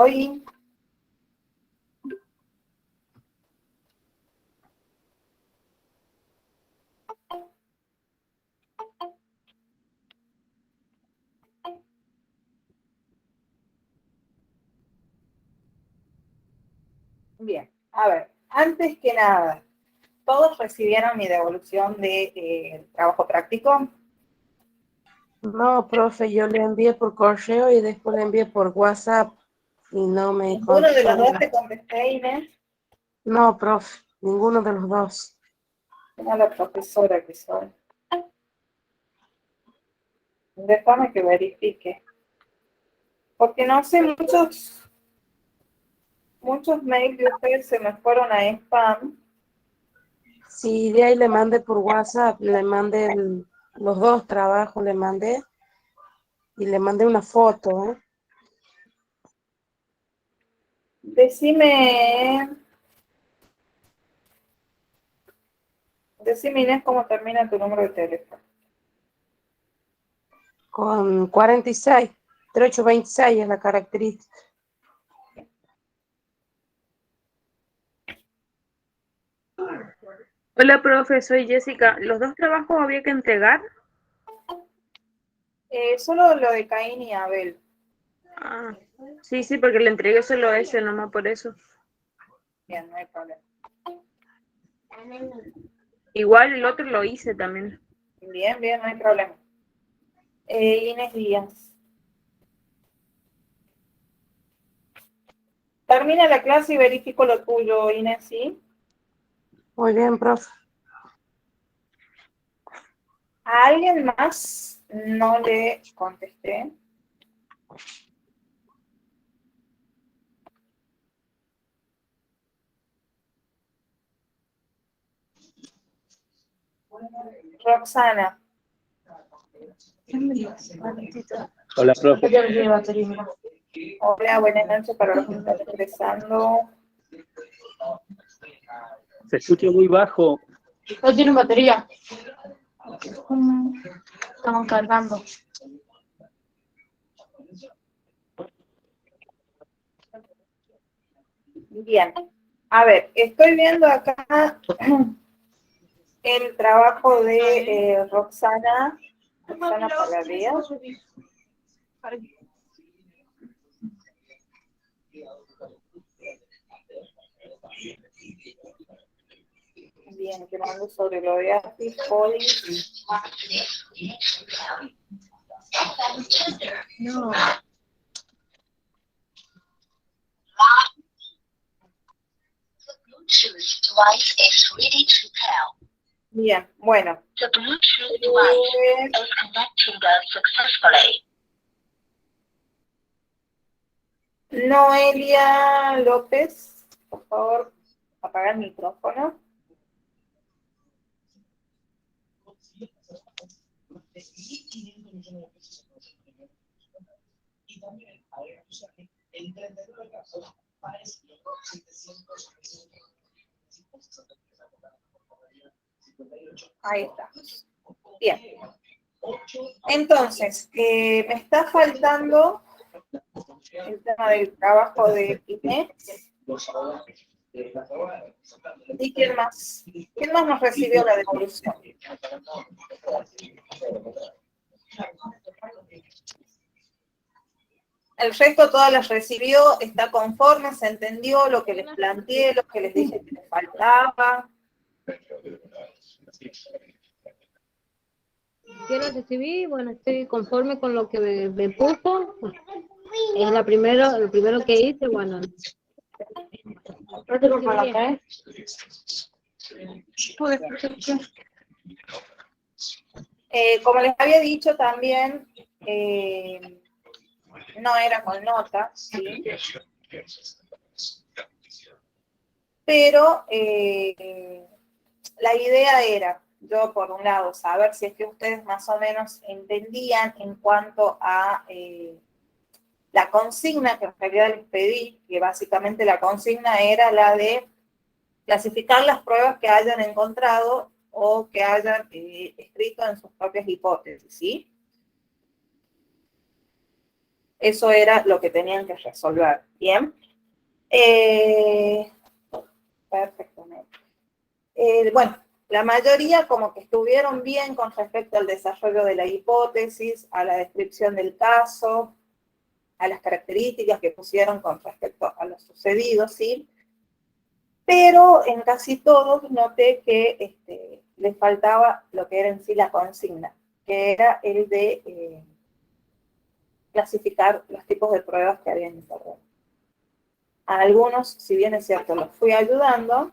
Hoy. Bien, a ver, antes que nada, ¿todos recibieron mi devolución de trabajo práctico? No, profe, yo le envié por correo y después le envié por WhatsApp y no me ¿Ninguno de los dos contestó. te contesté, Inés? No, profe, ninguno de los dos. Era la profesora que soy. Déjame que verifique. Porque no sé, muchos mails de ustedes se me fueron a spam. Sí, de ahí le mandé por WhatsApp, le mandé los dos trabajos, le mandé y le mandé una foto, ¿eh? Decime, Inés, cómo termina tu número de teléfono. Con 46, 3826 es la característica. Hola, profe, soy Jessica. ¿Los dos trabajos había que entregar? Solo lo de Caín y Abel. Ah, sí, porque le entregué solo ese, nomás por eso. Bien, no hay problema. Igual el otro lo hice también. Bien, no hay problema. Inés Díaz. Termina la clase y verifico lo tuyo, Inés, ¿sí? Muy bien, profe. ¿A alguien más no le contesté? Roxana. Hola, profe. Hola, buenas noches para los que están ingresando. Se escucha muy bajo. No tiene batería. Estamos cargando. Bien. A ver, estoy viendo acá el trabajo de Roxana Paladía. Bien, que mando sobre lo de AFIS, Poli. No. Bluetooth device is ready to pair. Bien, bueno. The Bluetooth device is connected successfully. Noelia López, por favor, apaga el micrófono. Ahí está. Bien. Entonces, me está faltando el tema del trabajo de Inés. ¿Y quién más? ¿Quién más nos recibió la devolución? El resto todas las recibió, está conforme, se entendió lo que les planteé, lo que les dije que les faltaba. Yo lo recibí, bueno, estoy conforme con lo que me puso. Es lo primero que hice, bueno. Como les había dicho también, no era con nota, ¿sí? Pero la idea era, yo por un lado, saber si es que ustedes más o menos entendían en cuanto a la consigna que en realidad les pedí, que básicamente la consigna era la de clasificar las pruebas que hayan encontrado o que hayan escrito en sus propias hipótesis, ¿sí? Eso era lo que tenían que resolver. Bien. Perfectamente. Bueno, la mayoría como que estuvieron bien con respecto al desarrollo de la hipótesis, a la descripción del caso, a las características que pusieron con respecto a lo sucedido, ¿sí? Pero en casi todos noté que les faltaba lo que era en sí la consigna, que era el de clasificar los tipos de pruebas que habían intervenido. A algunos, si bien es cierto, los fui ayudando,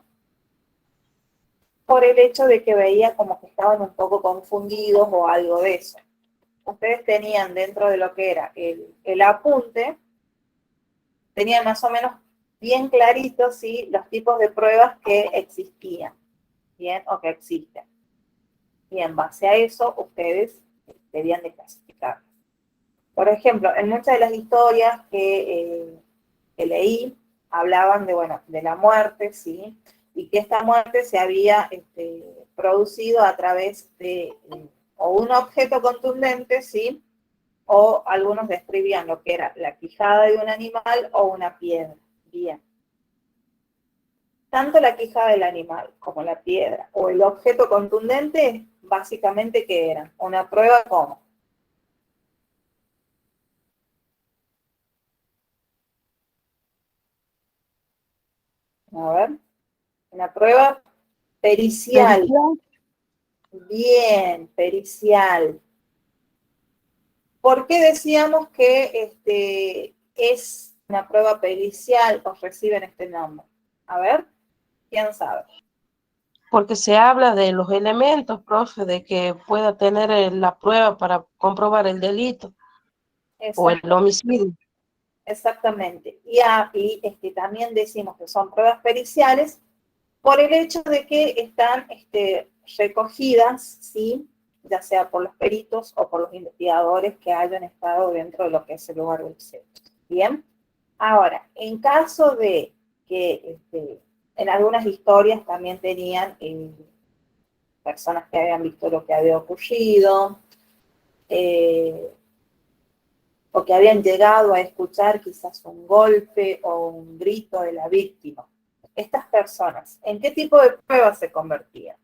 por el hecho de que veía como que estaban un poco confundidos o algo de eso. Ustedes tenían dentro de lo que era el apunte, tenían más o menos bien claritos, ¿sí?, los tipos de pruebas que existían, ¿bien? O que existen. Y en base a eso, ustedes debían de clasificar. Por ejemplo, en muchas de las historias que leí, hablaban de, bueno, de la muerte, ¿sí? Y que esta muerte se había producido a través de o un objeto contundente, ¿sí? O algunos describían lo que era la quijada de un animal o una piedra. Bien. Tanto la quijada del animal como la piedra o el objeto contundente, básicamente, ¿qué eran? Una prueba como. A ver. Una prueba pericial. Pericial. Bien, pericial. ¿Por qué decíamos que es una prueba pericial o reciben este nombre? A ver, ¿quién sabe? Porque se habla de los elementos, profe, de que pueda tener la prueba para comprobar el delito o el homicidio. Exactamente. Y también decimos que son pruebas periciales por el hecho de que están recogidas, ¿sí?, ya sea por los peritos o por los investigadores que hayan estado dentro de lo que es el lugar del hecho. Bien. Ahora, en caso de que en algunas historias también tenían personas que habían visto lo que había ocurrido, o que habían llegado a escuchar quizás un golpe o un grito de la víctima. Estas personas, ¿en qué tipo de pruebas se convertían?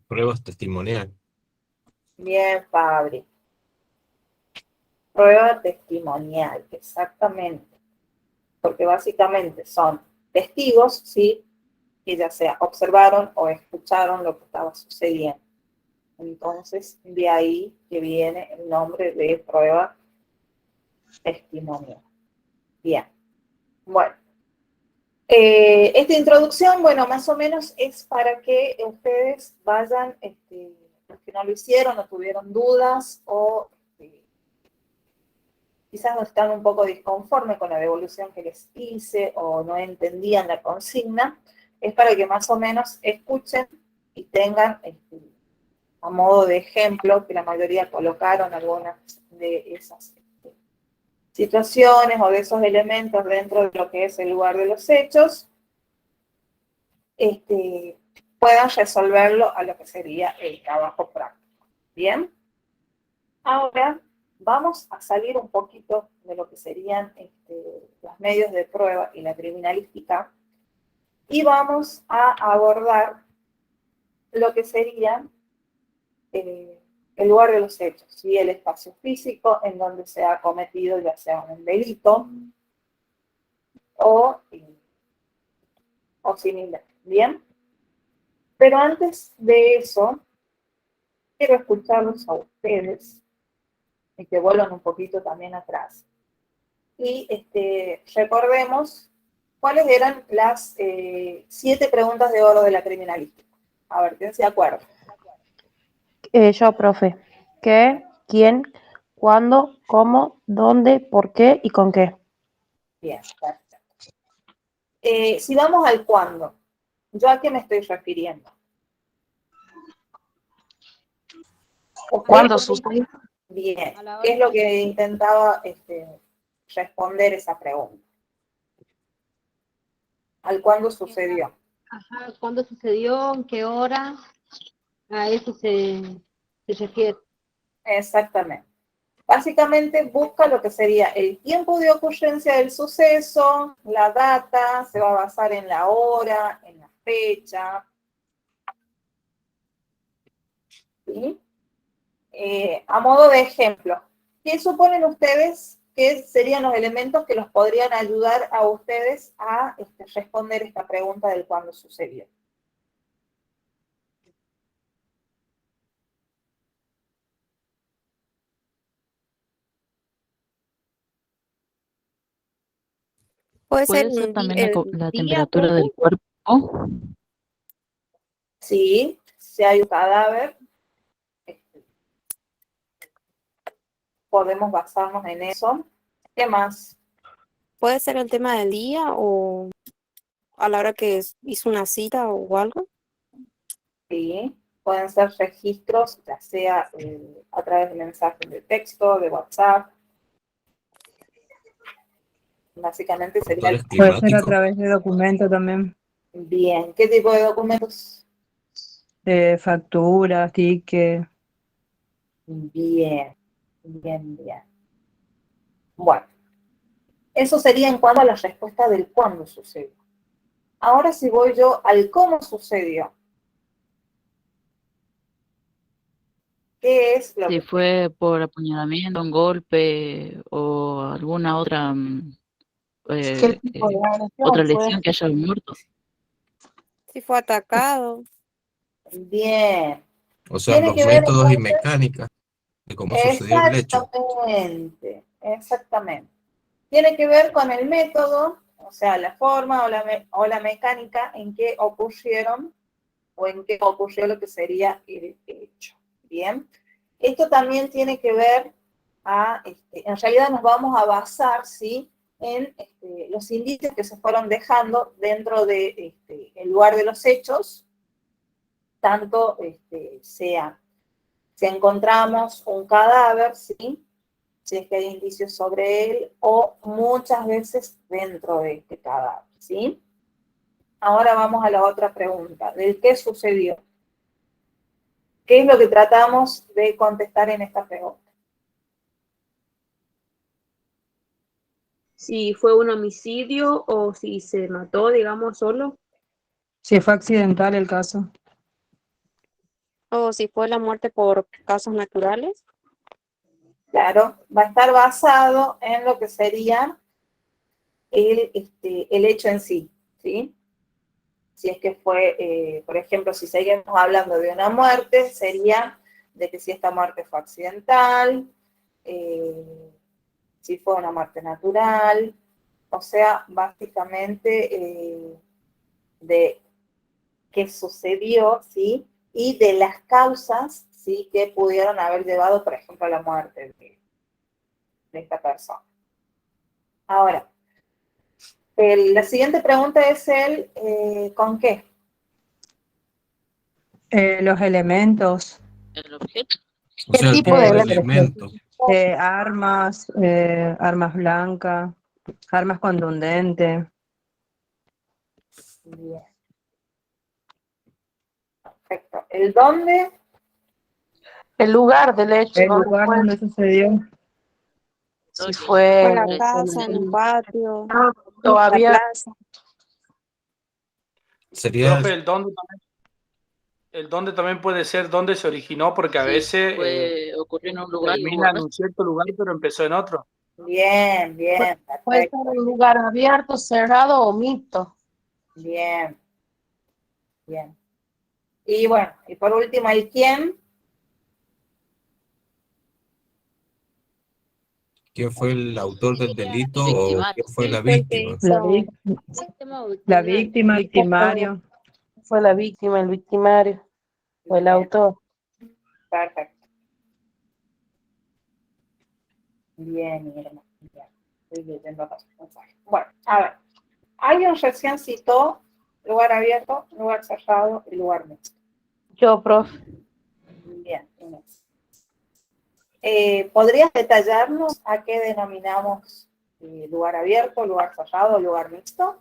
Pruebas testimoniales. Bien, Fabri. Prueba testimonial, exactamente. Porque básicamente son testigos, ¿sí?, que ya sea observaron o escucharon lo que estaba sucediendo. Entonces, de ahí que viene el nombre de prueba testimonial. Bien. Bueno. Esta introducción, bueno, más o menos es para que ustedes vayan, los que no lo hicieron, no tuvieron dudas o quizás no están un poco disconformes con la devolución que les hice o no entendían la consigna, es para que más o menos escuchen y tengan a modo de ejemplo, que la mayoría colocaron algunas de esas situaciones o de esos elementos dentro de lo que es el lugar de los hechos, puedan resolverlo a lo que sería el trabajo práctico. ¿Bien? Ahora vamos a salir un poquito de lo que serían los medios de prueba y la criminalística y vamos a abordar lo que sería el lugar de los hechos, ¿sí?, el espacio físico en donde se ha cometido ya sea un delito o similar. ¿Bien? Pero antes de eso, quiero escucharlos a ustedes y que vuelvan un poquito también atrás. Y recordemos cuáles eran las 7 preguntas de oro de la criminalística. A ver, ¿quién se acuerda? Yo, profe. ¿Qué? ¿Quién? ¿Cuándo? ¿Cómo? ¿Dónde? ¿Por qué? ¿Y con qué? Bien, perfecto. Si vamos al cuándo, ¿yo a qué me estoy refiriendo? ¿Cuándo sucedió? Bien, A la ¿qué es hora lo que intentaba responder esa pregunta? ¿Al cuándo sucedió? Ajá, ¿cuándo sucedió? ¿En qué hora? A eso se se refiere. Exactamente. Básicamente busca lo que sería el tiempo de ocurrencia del suceso, la data, se va a basar en la hora, en la fecha. ¿Sí? A modo de ejemplo, ¿qué suponen ustedes que serían los elementos que los podrían ayudar a ustedes a responder esta pregunta del cuándo sucedió? Puede ser ¿Puede ser también la día, temperatura del profe. cuerpo? Sí, si hay un cadáver, podemos basarnos en eso. ¿Qué más? Puede ser el tema del día o a la hora que hizo una cita o algo. Sí, pueden ser registros, ya sea a través de mensajes de texto, de WhatsApp. Básicamente sería Factores Puede ser a climáticos. través de documentos también, bien. ¿Qué tipo de documentos? facturas, tickets. Bien, bien, bien. Bueno, eso sería en cuanto a la respuesta del cuándo sucedió. Ahora si voy yo al cómo sucedió. ¿Qué es lo Si que fue por apuñalamiento, un golpe o alguna otra ¿Qué tipo de otra agresión fue? lesión que haya muerto. Si fue atacado. bien? O sea, Tiene los que ver métodos y mecánicas de cómo sucedió el hecho. exactamente, exactamente. Tiene que ver con el método, o sea, la forma o la mecánica en que ocurrieron o en que ocurrió lo que sería el hecho. Bien. Esto también tiene que ver en realidad nos vamos a basar, ¿sí?, en los indicios que se fueron dejando dentro de el lugar de los hechos, tanto sea si encontramos un cadáver, ¿sí?, si es que hay indicios sobre él, o muchas veces dentro de este cadáver, ¿sí? Ahora vamos a la otra pregunta, ¿del qué sucedió? ¿Qué es lo que tratamos de contestar en esta pregunta? Si fue un homicidio o si se mató, digamos, solo. Si fue accidental el caso. O si fue la muerte por causas naturales. Claro, va a estar basado en lo que sería el hecho en sí, ¿sí? Si es que fue, por ejemplo, si seguimos hablando de una muerte, sería de que si esta muerte fue accidental, si fue una muerte natural, o sea, básicamente de qué sucedió, ¿sí? Y de las causas, ¿sí?, que pudieron haber llevado, por ejemplo, a la muerte de esta persona. Ahora, la siguiente pregunta es ¿con qué? Los elementos, El objeto. O ¿Qué sea, el tipo de tipo de por ejemplo, elemento. armas, armas blancas, armas contundentes. Bien, perfecto. ¿El dónde? El lugar del hecho, El ¿dónde lugar fue? donde sucedió. Si Oye, fue Fue en en la casa, en un patio, auto la abierto. plaza. Sería, Profe, el dónde también puede ser dónde se originó, porque a si veces ocurrió en un lugar y hubo termina en arresto. un cierto lugar, pero empezó en otro. Bien, bien, Puede ser perfecto. un lugar abierto, cerrado o mixto. Bien, bien. Y bueno, y por último, ¿el quién? ¿quién fue el autor del delito o Victimario. quién fue la ¿Quién fue el que víctima? La, hizo? la víctima, victimario. Fue la víctima, el victimario o el Bien, autor. perfecto. Bien, mi hermano. Bien. Estoy leyendo los mensajes. Bueno, a ver. Alguien recién citó lugar abierto, lugar cerrado y lugar mixto. Yo, profe. Bien, Inés. ¿Podrías detallarnos a qué denominamos lugar abierto, lugar cerrado, lugar mixto?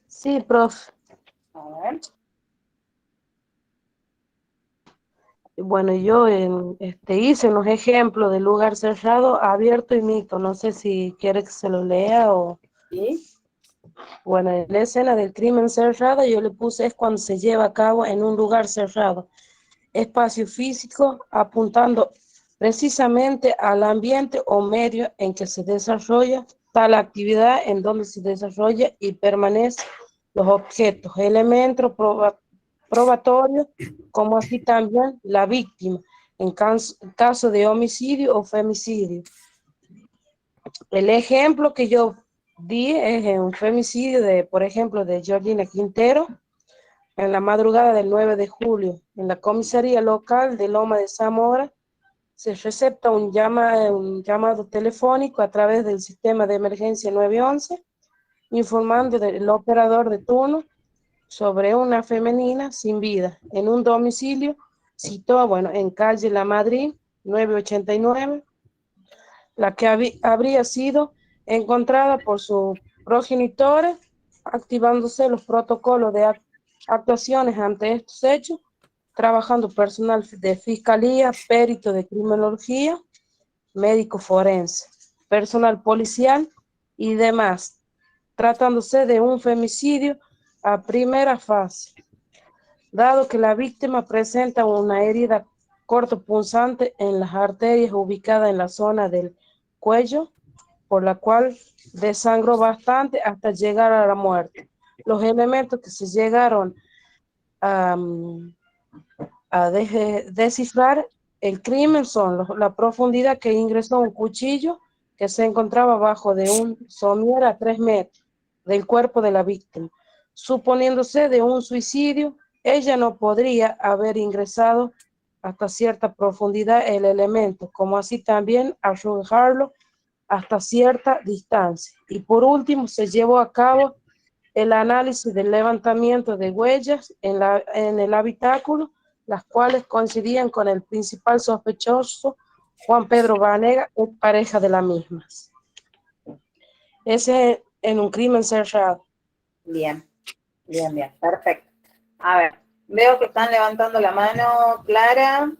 Sí, profe. A ver. Bueno, yo hice unos ejemplos de lugar cerrado, abierto y mixto. No sé si quiere que se lo lea o... ¿Sí? Bueno, en la escena del crimen cerrado yo le puse es cuando se lleva a cabo en un lugar cerrado, espacio físico, apuntando precisamente al ambiente o medio en que se desarrolla tal actividad, en donde se desarrolla y permanece los objetos, elementos probatorios, como así también la víctima, en caso de homicidio o femicidio. El ejemplo que yo di es en un femicidio por ejemplo, de Georgina Quintero, en la madrugada del 9 de julio, en la comisaría local de Loma de Zamora, se recepta un llamado telefónico a través del sistema de emergencia 911, informando del operador de turno sobre una femenina sin vida en un domicilio situado, en calle La Madrid, 989, la que habría sido encontrada por sus progenitores, activándose los protocolos de actuaciones ante estos hechos, trabajando personal de fiscalía, perito de criminología, médico forense, personal policial y demás, tratándose de un femicidio a primera fase, dado que la víctima presenta una herida cortopunzante en las arterias ubicadas en la zona del cuello, por la cual desangró bastante hasta llegar a la muerte. Los elementos que se llegaron a descifrar el crimen son la profundidad que ingresó un cuchillo que se encontraba bajo de un somier a 3 metros del cuerpo de la víctima. Suponiéndose de un suicidio, ella no podría haber ingresado hasta cierta profundidad el elemento, como así también arrojarlo hasta cierta distancia. Y por último, se llevó a cabo el análisis del levantamiento de huellas en el habitáculo, las cuales coincidían con el principal sospechoso, Juan Pedro Vanega, pareja de las mismas. Ese es en un crimen cerrado. Bien, perfecto. A ver, veo que están levantando la mano, Clara.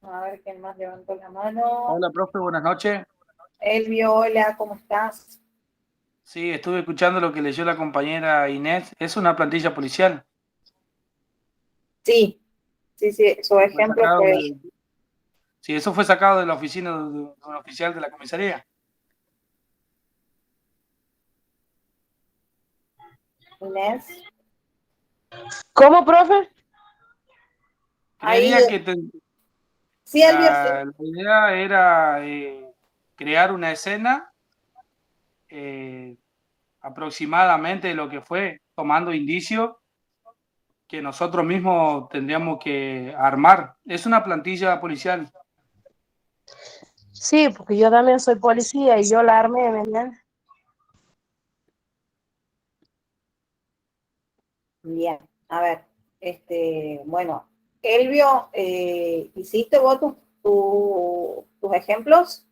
A ver quién más levantó la mano. Hola, profe, buenas noches. Elvio, hola, ¿cómo estás? Sí, estuve escuchando lo que leyó la compañera Inés. ¿Es una plantilla policial? Sí, su ejemplo fue... Sí, eso fue sacado de la oficina de un oficial de la comisaría. Inés. ¿Cómo, profe? Creería que sí, Elvio, la idea era crear una escena aproximadamente de lo que fue, tomando indicios que nosotros mismos tendríamos que armar. Es una plantilla policial. Sí, porque yo también soy policía y yo la armé, ¿verdad? Bien, a ver, bueno, Elvio, ¿hiciste vos tus ejemplos?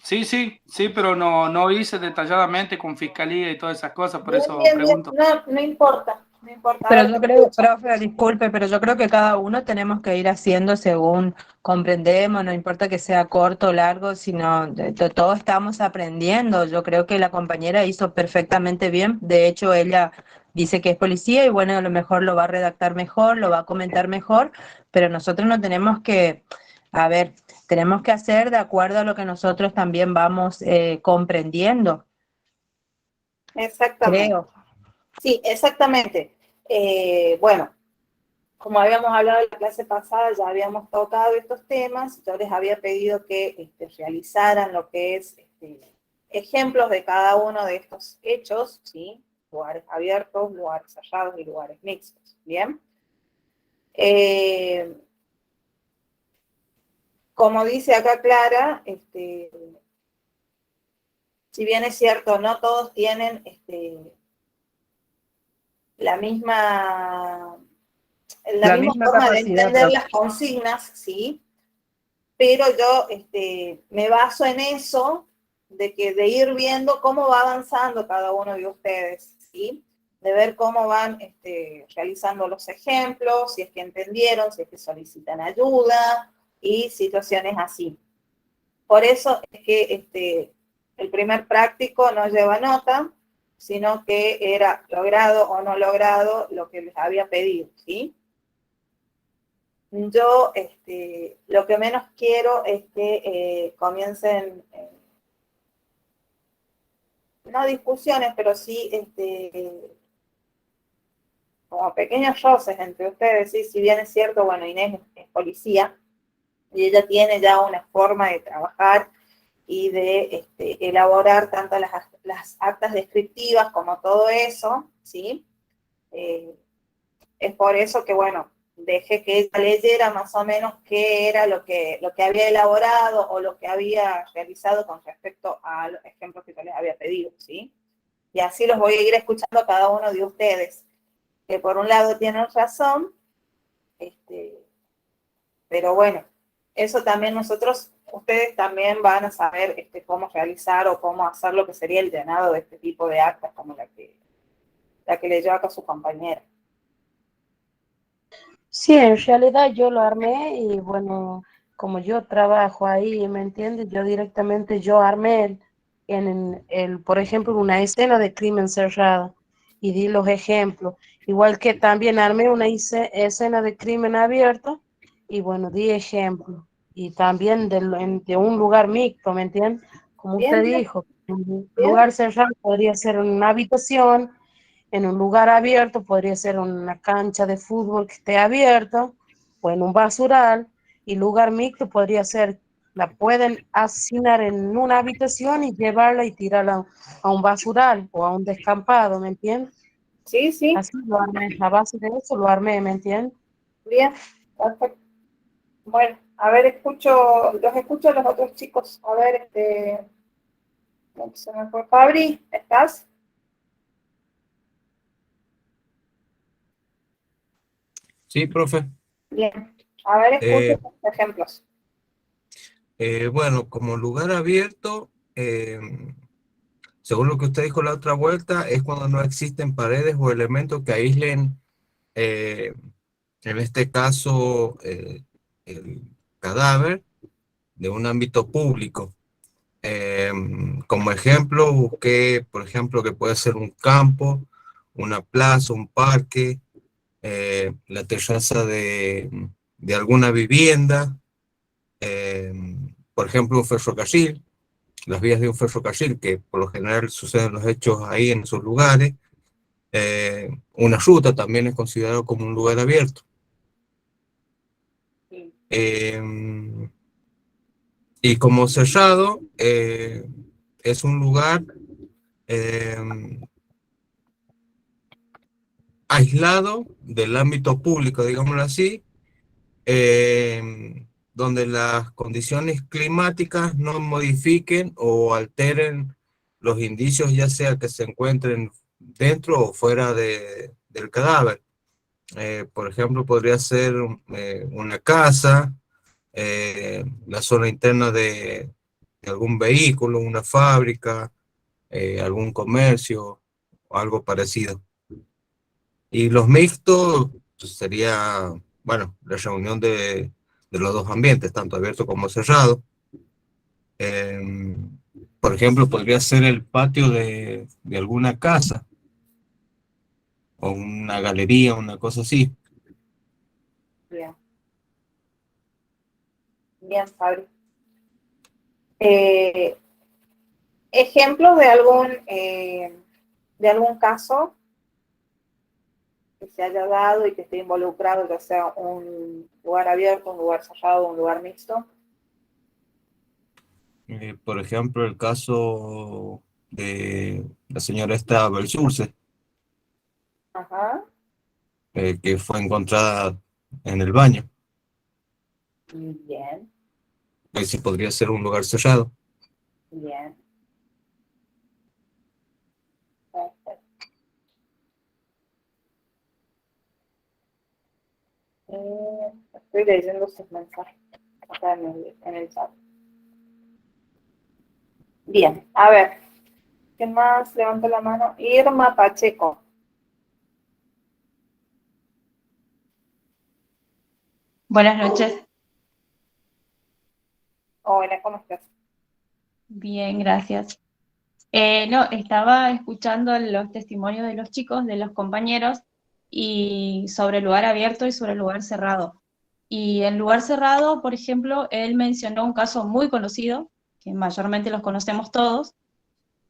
Sí, pero no hice detalladamente con fiscalía y todas esas cosas, por eso Bien, pregunto. no importa. A Pero ver, yo creo, profe, disculpe, pero yo creo que cada uno tenemos que ir haciendo según comprendemos, no importa que sea corto o largo, sino todos estamos aprendiendo. Yo creo que la compañera hizo perfectamente bien. De hecho, ella dice que es policía y bueno, a lo mejor lo va a redactar mejor, lo va a comentar mejor, pero nosotros no tenemos que, tenemos que hacer de acuerdo a lo que nosotros también vamos comprendiendo. Exactamente. Creo. Sí, exactamente. Bueno, como habíamos hablado en la clase pasada, ya habíamos tocado estos temas. Yo les había pedido que realizaran lo que es ejemplos de cada uno de estos hechos, ¿sí? Lugares abiertos, lugares cerrados y lugares mixtos. Bien. Como dice acá Clara, si bien es cierto, no todos tienen la misma forma de capacidad, entender profe. las consignas, ¿sí? pero yo me baso en eso, de ir viendo cómo va avanzando cada uno de ustedes, ¿sí? De ver cómo van realizando los ejemplos, si es que entendieron, si es que solicitan ayuda y situaciones así. Por eso es que el primer práctico no lleva nota, sino que era logrado o no logrado lo que les había pedido, ¿sí? Yo lo que menos quiero es que comiencen, no discusiones, pero sí como pequeños roces entre ustedes, ¿sí? Si bien es cierto, bueno, Inés es policía y ella tiene ya una forma de trabajar y de elaborar tanto las actas descriptivas como todo eso, ¿sí? Es por eso que, bueno, dejé que ella leyera más o menos qué era lo que había elaborado o lo que había realizado con respecto a los ejemplos que yo les había pedido, ¿sí? Y así los voy a ir escuchando a cada uno de ustedes, que por un lado tienen razón, pero bueno, eso también ustedes también van a saber cómo realizar o cómo hacer lo que sería el llenado de este tipo de actas, como la que leyó acá su compañera. Sí, en realidad yo lo armé y bueno, como yo trabajo ahí, ¿me entiendes? Yo directamente armé por ejemplo, una escena de crimen cerrada y di los ejemplos. Igual que también armé una escena de crimen abierto y bueno, di ejemplos. Y también de un lugar mixto, ¿me entiendes? Como usted Bien, dijo, un bien. lugar cerrado podría ser una habitación. En un lugar abierto, podría ser una cancha de fútbol que esté abierta, o en un basural, y lugar mixto podría ser, la pueden asignar en una habitación y llevarla y tirarla a un basural o a un descampado, ¿me entiendes? Sí, sí. Así lo armé, a base de eso lo armé, ¿me entiendes? Bien, perfecto. Bueno, a ver, los escucho a los otros chicos. A ver, se me fue Fabri, ¿estás? Sí, profe. Bien. A ver, escucho Eh, los ejemplos. bueno, como lugar abierto, según lo que usted dijo la otra vuelta, es cuando no existen paredes o elementos que aíslen, eh, en este caso, el cadáver de un ámbito público. Como ejemplo, busqué, por ejemplo, que puede ser un campo, una plaza, un parque, la terraza de alguna vivienda, eh, por ejemplo, un ferrocarril, las vías de un ferrocarril, que por lo general suceden los hechos ahí en esos lugares. Una ruta también es considerado como un lugar abierto. Eh, y como cerrado, es un lugar eh, aislado del ámbito público, digámoslo así, donde las condiciones climáticas no modifiquen o alteren los indicios, ya sea que se encuentren dentro o fuera del cadáver. Por ejemplo, podría ser una casa, la zona interna de algún vehículo, una fábrica, algún comercio o algo parecido. Y los mixtos pues, sería, bueno, la reunión de los dos ambientes, tanto abierto como cerrado. Por ejemplo, podría ser el patio de alguna casa o una galería, una cosa así. Bien. Bien, Fabri. Ejemplos de algún caso que se haya dado y que esté involucrado, ya sea un lugar abierto, un lugar cerrado, un lugar mixto. Por ejemplo, el caso de la señora esta Belsurce, Ajá. que fue encontrada en el baño. Bien, Sí podría ser un lugar cerrado. bien. Perfecto. Estoy leyendo sus mensajes. acá en el chat. Bien, a ver, ¿quién más levantó la mano? Irma Pacheco. Buenas noches. Hola, ¿cómo estás? Bien, gracias. No, estaba escuchando los testimonios de los chicos, de los compañeros, y sobre el lugar abierto y sobre el lugar cerrado. Y en lugar cerrado, por ejemplo, él mencionó un caso muy conocido, que mayormente los conocemos todos,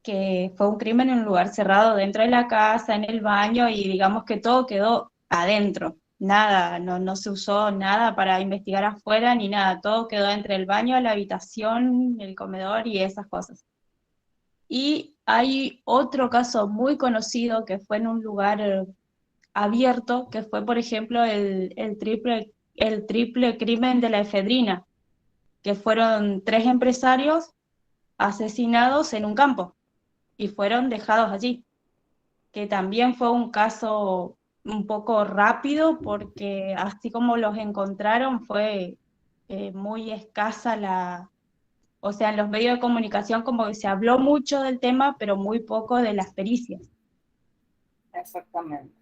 que fue un crimen en un lugar cerrado, dentro de la casa, en el baño, y digamos que todo quedó adentro. Nada, no se usó nada para investigar afuera ni nada, todo quedó entre el baño, la habitación, el comedor y esas cosas. Y hay otro caso muy conocido que fue en un lugar abierto, que fue, por ejemplo, el triple crimen de la efedrina, que fueron 3 empresarios asesinados en un campo y fueron dejados allí, que también fue un caso un poco rápido porque así como los encontraron fue muy escasa o sea, en los medios de comunicación como que se habló mucho del tema, pero muy poco de las pericias. Exactamente.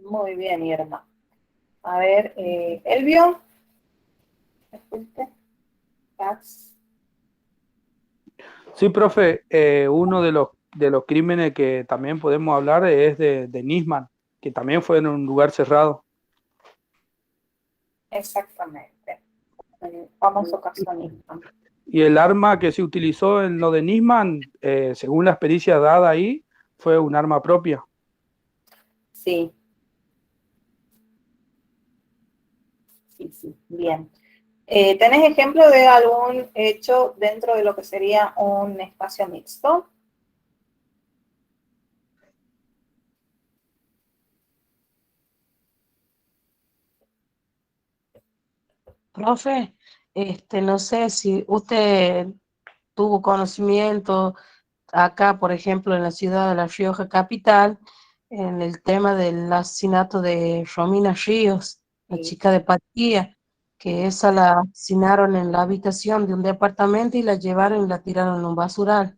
Muy bien, Irma. A ver, Elvio. ¿Escuchaste? Sí, profe, uno de los crímenes que también podemos hablar es de Nisman, que también fue en un lugar cerrado. Exactamente. El famoso caso Nisman. Y el arma que se utilizó en lo de Nisman, según la pericia dada ahí, fue un arma propia. Sí. Sí, bien. ¿Tenés ejemplo de algún hecho dentro de lo que sería un espacio mixto? Profe, no sé si usted tuvo conocimiento acá, por ejemplo, en la ciudad de La Rioja capital, en el tema del asesinato de Romina Ríos, la Sí, chica de Patía, que esa la asesinaron en la habitación de un departamento y la llevaron y la tiraron en un basural.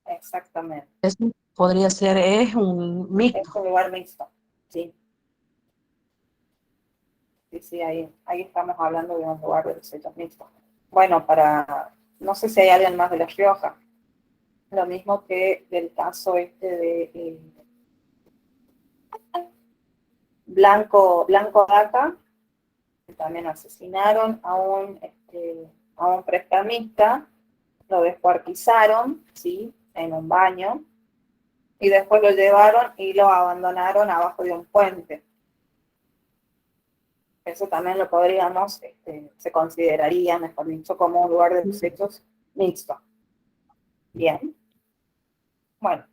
exactamente. Eso podría ser, es un Es mito. un lugar mixto. Sí, sí, ahí estamos hablando de un lugar de desechos mixtos. Bueno, no sé si hay alguien más de La Rioja. Lo mismo que del caso de Blanco Daca, que también asesinaron a un prestamista, lo descuartizaron, ¿sí? En un baño, y después lo llevaron y lo abandonaron abajo de un puente. Eso también lo podríamos, se consideraría, mejor dicho, como un lugar de desechos mixto. Bien. Bueno,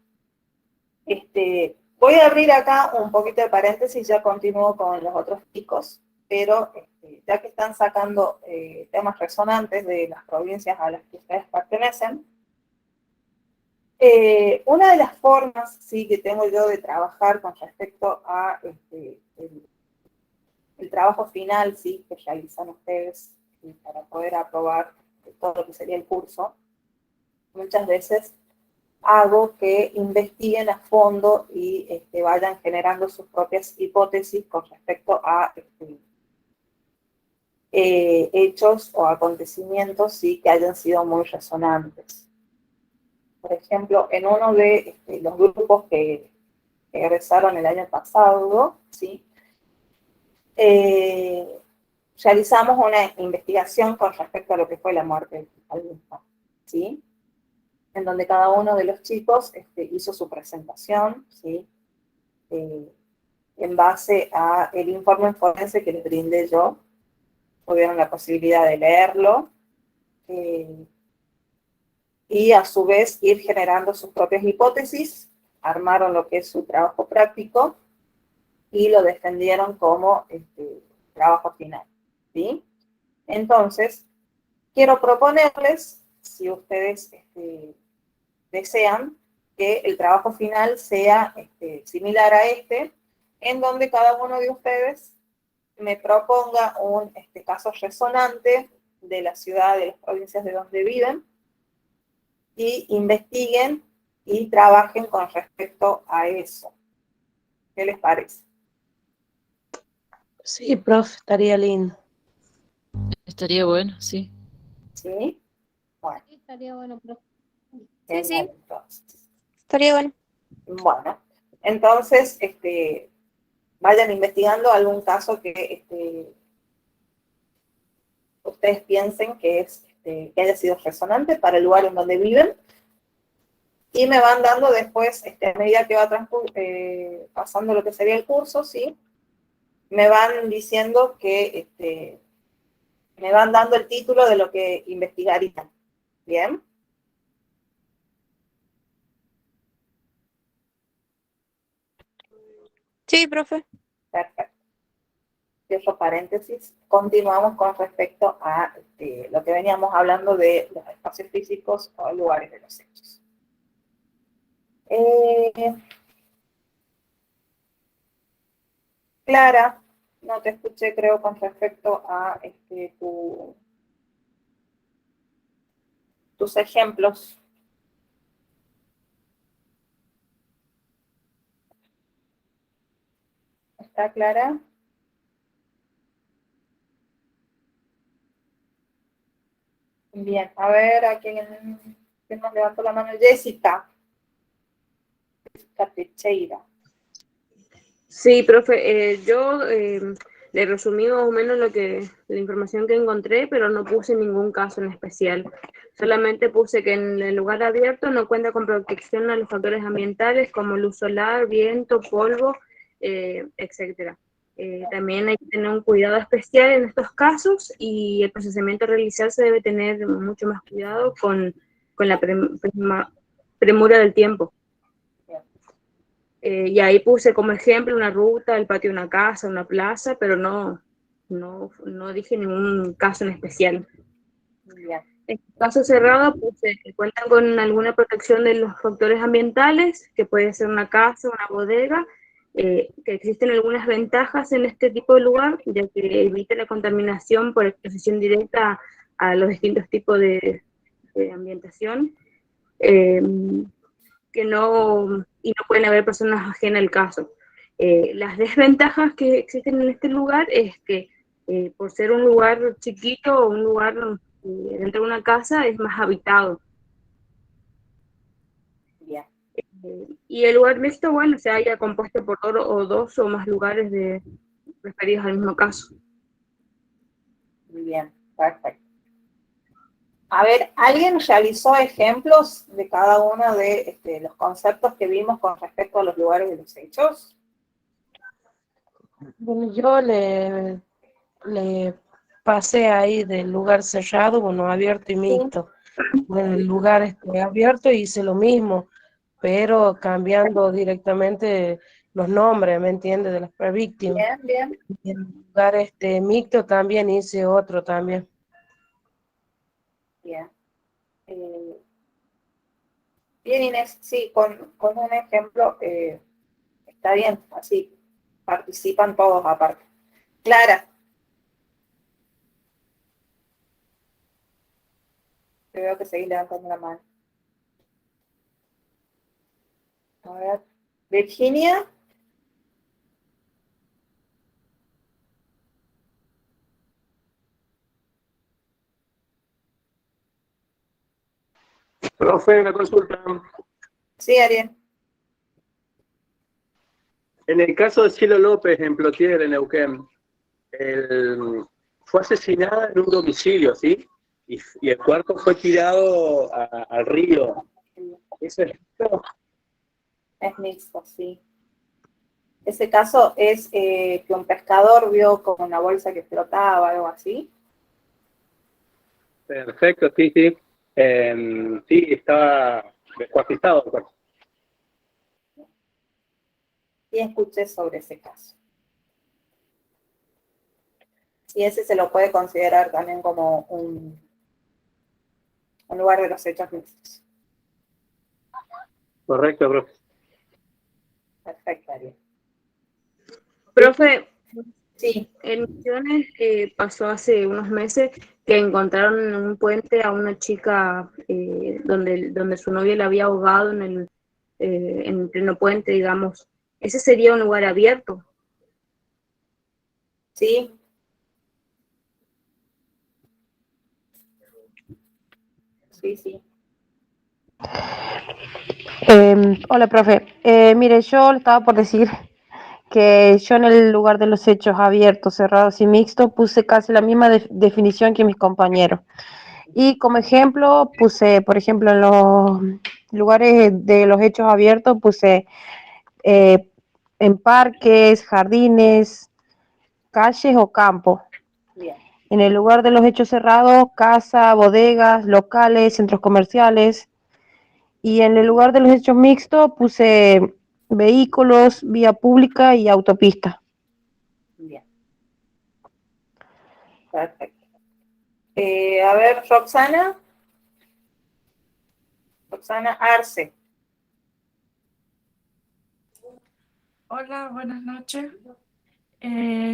voy a abrir acá un poquito de paréntesis, ya continúo con los otros chicos, pero ya que están sacando temas resonantes de las provincias a las que ustedes pertenecen, una de las formas, sí, que tengo yo de trabajar con respecto a el trabajo final, sí, que realizan ustedes para poder aprobar todo lo que sería el curso, muchas veces hago que investiguen a fondo y vayan generando sus propias hipótesis con respecto a hechos o acontecimientos, sí, que hayan sido muy resonantes. Por ejemplo, en uno de los grupos que egresaron el año pasado, ¿sí? Realizamos una investigación con respecto a lo que fue la muerte al mismo, ¿sí? En donde cada uno de los chicos hizo su presentación, ¿sí? En base a el informe forense que les brindé yo, tuvieron la posibilidad de leerlo, y a su vez ir generando sus propias hipótesis, armaron lo que es su trabajo práctico y lo defendieron como trabajo final, ¿sí? Entonces, quiero proponerles, si ustedes desean, que el trabajo final sea similar a en donde cada uno de ustedes me proponga un caso resonante de la ciudad, de las provincias de donde viven, y investiguen y trabajen con respecto a eso. ¿Qué les parece? Sí, profe, estaría lindo. Estaría bueno, sí. ¿Sí? Bueno, Sí, estaría bueno, profe. Sí, sí, entonces. estaría bueno. Bueno, entonces, vayan investigando algún caso que ustedes piensen que es que haya sido resonante para el lugar en donde viven, y me van dando después, a medida que va pasando lo que sería el curso, ¿sí? Me van diciendo que, me van dando el título de lo que investigarían. ¿Bien? Sí, profe. Perfecto. Cierro paréntesis. Continuamos con respecto a lo que veníamos hablando de los espacios físicos o lugares de los hechos. Clara, no te escuché, creo, con respecto a tus ejemplos. ¿Está clara? Bien, a ver, ¿a quién nos levantó la mano? Jessica. Jessica Teixeira. Sí, profe, yo le resumí más o menos la información que encontré, pero no puse ningún caso en especial. Solamente puse que en el lugar abierto no cuenta con protección a los factores ambientales como luz solar, viento, polvo, etcétera. También hay que tener un cuidado especial en estos casos, y el procesamiento a realizar se debe tener mucho más cuidado con la premura del tiempo. Y ahí puse como ejemplo una ruta, el patio de una casa, una plaza, pero no dije ningún caso en especial. Bien. En caso cerrado puse que cuentan con alguna protección de los factores ambientales, que puede ser una casa, una bodega, que existen algunas ventajas en este tipo de lugar, ya que evita la contaminación por exposición directa a los distintos tipos de ambientación. Y no pueden haber personas ajenas al caso. Las desventajas que existen en este lugar es que por ser un lugar chiquito o un lugar dentro de una casa es más habitado. Bien. Y el lugar mixto, bueno, se haya compuesto por dos o más lugares referidos al mismo caso. Bien, perfecto. A ver, ¿alguien realizó ejemplos de cada uno de los conceptos que vimos con respecto a los lugares de los hechos? Bueno, yo le pasé ahí del lugar cerrado, bueno, abierto y mixto. Bueno, el lugar abierto hice lo mismo, pero cambiando directamente los nombres, ¿me entiendes? De las víctimas. Bien, bien. Y el lugar mixto también hice otro también. Bien. Bien, Inés, sí, con un ejemplo está bien, así participan todos aparte. Clara. Te veo que seguís levantando la mano. A ver. Virginia. Profe, una consulta. Sí, Ariel. En el caso de Cielo López en Plotier, en Neuquén, fue asesinada en un domicilio, ¿sí? Y el cuerpo fue tirado al río. ¿Eso es esto? Es mixto, sí. Ese caso es que un pescador vio como una bolsa que flotaba, algo así. Perfecto, sí, sí. Sí, estaba descuartizado el cuerpo. Y escuché sobre ese caso. Y ese se lo puede considerar también como un lugar de los hechos mixtos. Correcto, profe. Perfecto, Ariel. Profe, Sí. En Misiones pasó hace unos meses que encontraron en un puente a una chica donde su novio la había ahogado en pleno puente, digamos. Ese sería un lugar abierto. Sí. Sí, sí. Hola, profe. Mire, yo le estaba por decir que yo en el lugar de los hechos abiertos, cerrados y mixtos puse casi la misma definición que mis compañeros. Y como ejemplo puse, por ejemplo, en los lugares de los hechos abiertos puse en parques, jardines, calles o campos. Bien. En el lugar de los hechos cerrados, casa, bodegas, locales, centros comerciales. Y en el lugar de los hechos mixtos puse vehículos, vía pública y autopista. Bien. Perfecto. A ver, Roxana. Roxana Arce. Hola, buenas noches.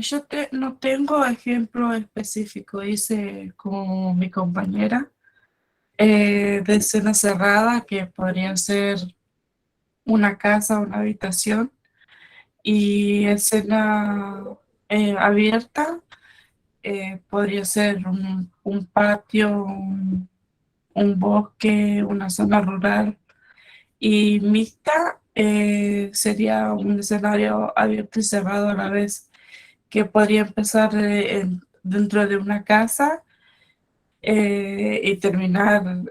Yo no tengo ejemplo específico, hice con mi compañera de escenas cerradas que podrían ser una casa, una habitación, y escena abierta podría ser un patio, un bosque, una zona rural, y mixta sería un escenario abierto y cerrado a la vez, que podría empezar dentro de una casa y terminar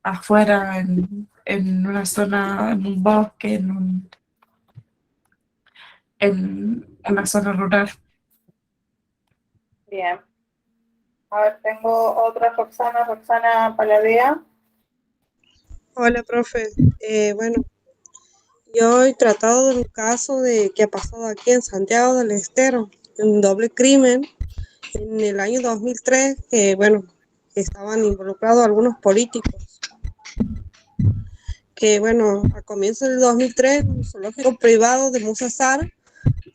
afuera, en una zona, en un bosque, en una zona rural. Bien. A ver, tengo otra Roxana, Roxana Paladea. Hola, profe. Bueno, yo he tratado de un caso que ha pasado aquí en Santiago del Estero, un doble crimen en el año 2003, que bueno, estaban involucrados algunos políticos, que bueno, a comienzos del 2003, en un zoológico privado de Musasar,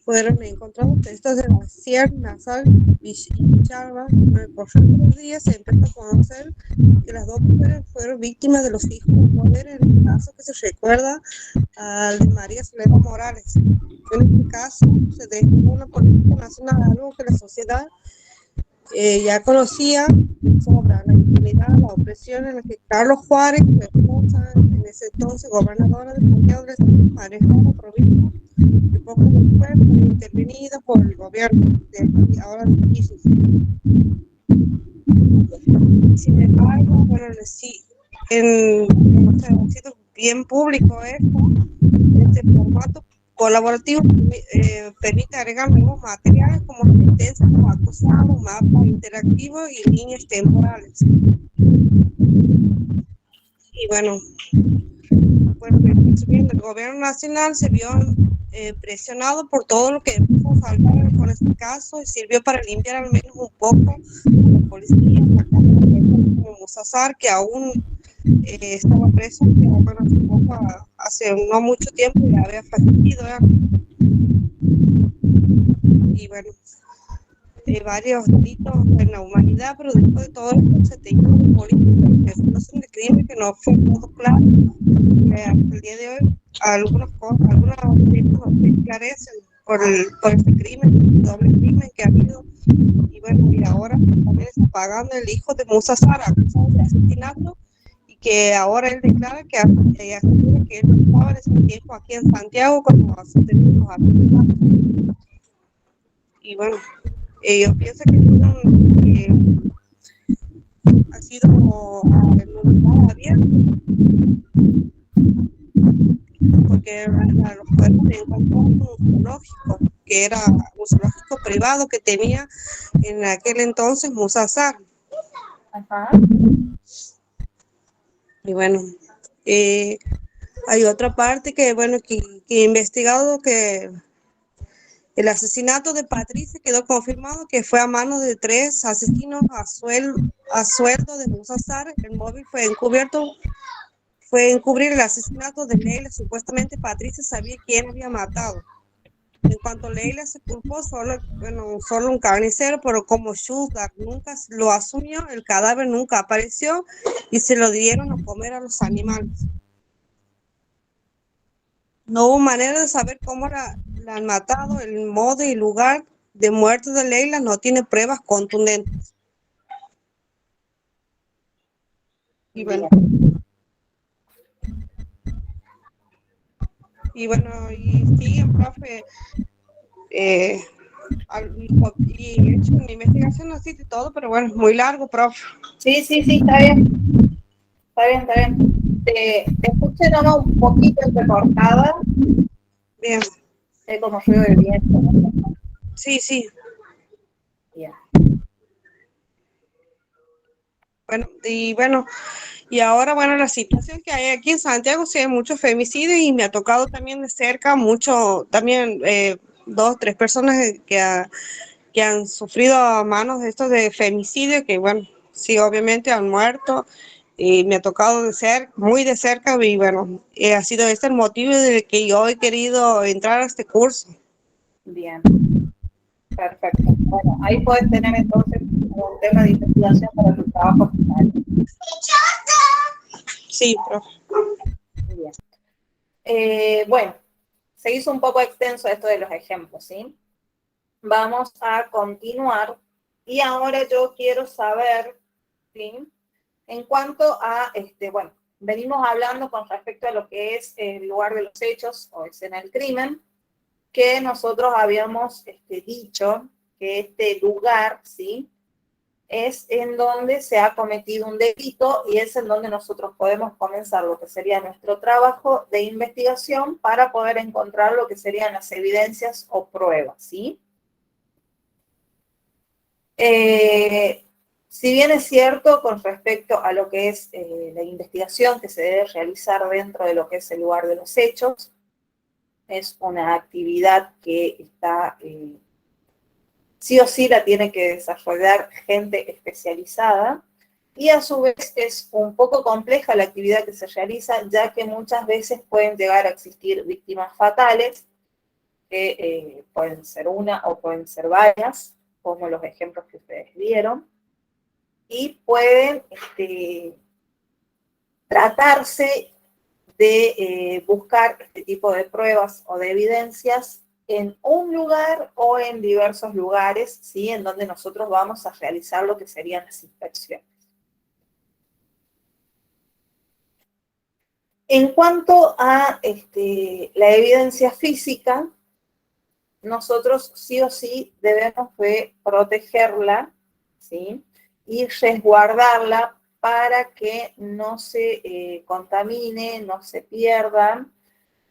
fueron encontrados restos de Basier, Nasal y Charva. Al correr de los días se empezó a conocer que las dos mujeres fueron víctimas de los hijos de poder, en el caso que se recuerda al de María Soledad Morales. En este caso se dejó una política nacional, algo que la sociedad ya conocía, sobre la impunidad, la opresión en la que Carlos Juárez, su esposa, en ese entonces gobernadora de Santiago del Estero, manejó la provincia, y poco después fue intervenida por el gobierno de ahora de Kirchner. Sin embargo, bueno, sí, ha sido bien público esto. Este formato colaborativo permite agregar nuevos materiales como sentencias, los acusados, mapas interactivos y líneas temporales. Y bueno, resumiendo, el gobierno nacional se vio presionado por todo lo que pudo faltar con este caso y sirvió para limpiar al menos un poco a la policía, como Musasar, que aún estaba preso, pero bueno, hace no mucho tiempo ya había fallecido. Y bueno, varios delitos en la humanidad, pero después de todo esto se teñió de política, que es un crimen que no fue todo claro. Hasta el día de hoy, algunas delitos no se esclarecen por este crimen, doble crimen que ha habido. Y bueno, y ahora también está pagando el hijo de Musasar, acusado de asesinato, y que ahora él declara que él no estaba en ese tiempo aquí en Santiago cuando sucedieron los asesinatos. Y bueno, yo pienso que ha sido un abierto, porque los cuerpos se encontró en un zoológico, que era un zoológico privado que tenía en aquel entonces Musasar. Ajá. Y bueno, hay otra parte que bueno, que he investigado, que el asesinato de Patricia quedó confirmado que fue a manos de 3 asesinos a sueldo de Musasar. El móvil fue encubrir el asesinato de Leila. Supuestamente Patricia sabía quién había matado. En cuanto Leila se culpó, solo un carnicero, pero como Sugar nunca lo asumió, el cadáver nunca apareció y se lo dieron a comer a los animales. No hubo manera de saber cómo la han matado, el modo y lugar de muerte de Leila no tiene pruebas contundentes. Y bueno, y sí, profe, y he hecho una investigación así de todo, pero bueno, es muy largo, profe. Sí, está bien. Está bien. Te escuché nomás un poquito entrecortada. Bien. Es como ruido de viento, ¿no? Sí. Bien. Y ahora, la situación que hay aquí en Santiago, sí hay muchos femicidios y me ha tocado también de cerca también 2, 3 personas que han sufrido a manos de estos de femicidio, que sí, obviamente han muerto, y me ha tocado muy de cerca, y ha sido este el motivo de que yo he querido entrar a este curso. Bien, perfecto. Bueno, ahí puedes tener entonces un tema de investigación para tu trabajo final. Sí, profe. Bien. Bueno, se hizo un poco extenso esto de los ejemplos, ¿sí? Vamos a continuar y ahora yo quiero saber, ¿sí? En cuanto a, venimos hablando con respecto a lo que es el lugar de los hechos o escena del crimen, que nosotros habíamos dicho que este lugar, ¿sí? Es en donde se ha cometido un delito y es en donde nosotros podemos comenzar lo que sería nuestro trabajo de investigación para poder encontrar lo que serían las evidencias o pruebas, ¿sí? Si bien es cierto con respecto a lo que es la investigación que se debe realizar dentro de lo que es el lugar de los hechos, es una actividad que está, sí o sí la tiene que desarrollar gente especializada, y a su vez es un poco compleja la actividad que se realiza, ya que muchas veces pueden llegar a existir víctimas fatales, que pueden ser una o pueden ser varias, como los ejemplos que ustedes vieron, y pueden tratarse de buscar este tipo de pruebas o de evidencias en un lugar o en diversos lugares, ¿sí? En donde nosotros vamos a realizar lo que serían las inspecciones. En cuanto a la evidencia física, nosotros sí o sí debemos de protegerla, ¿sí? Y resguardarla para que no se contamine, no se pierdan,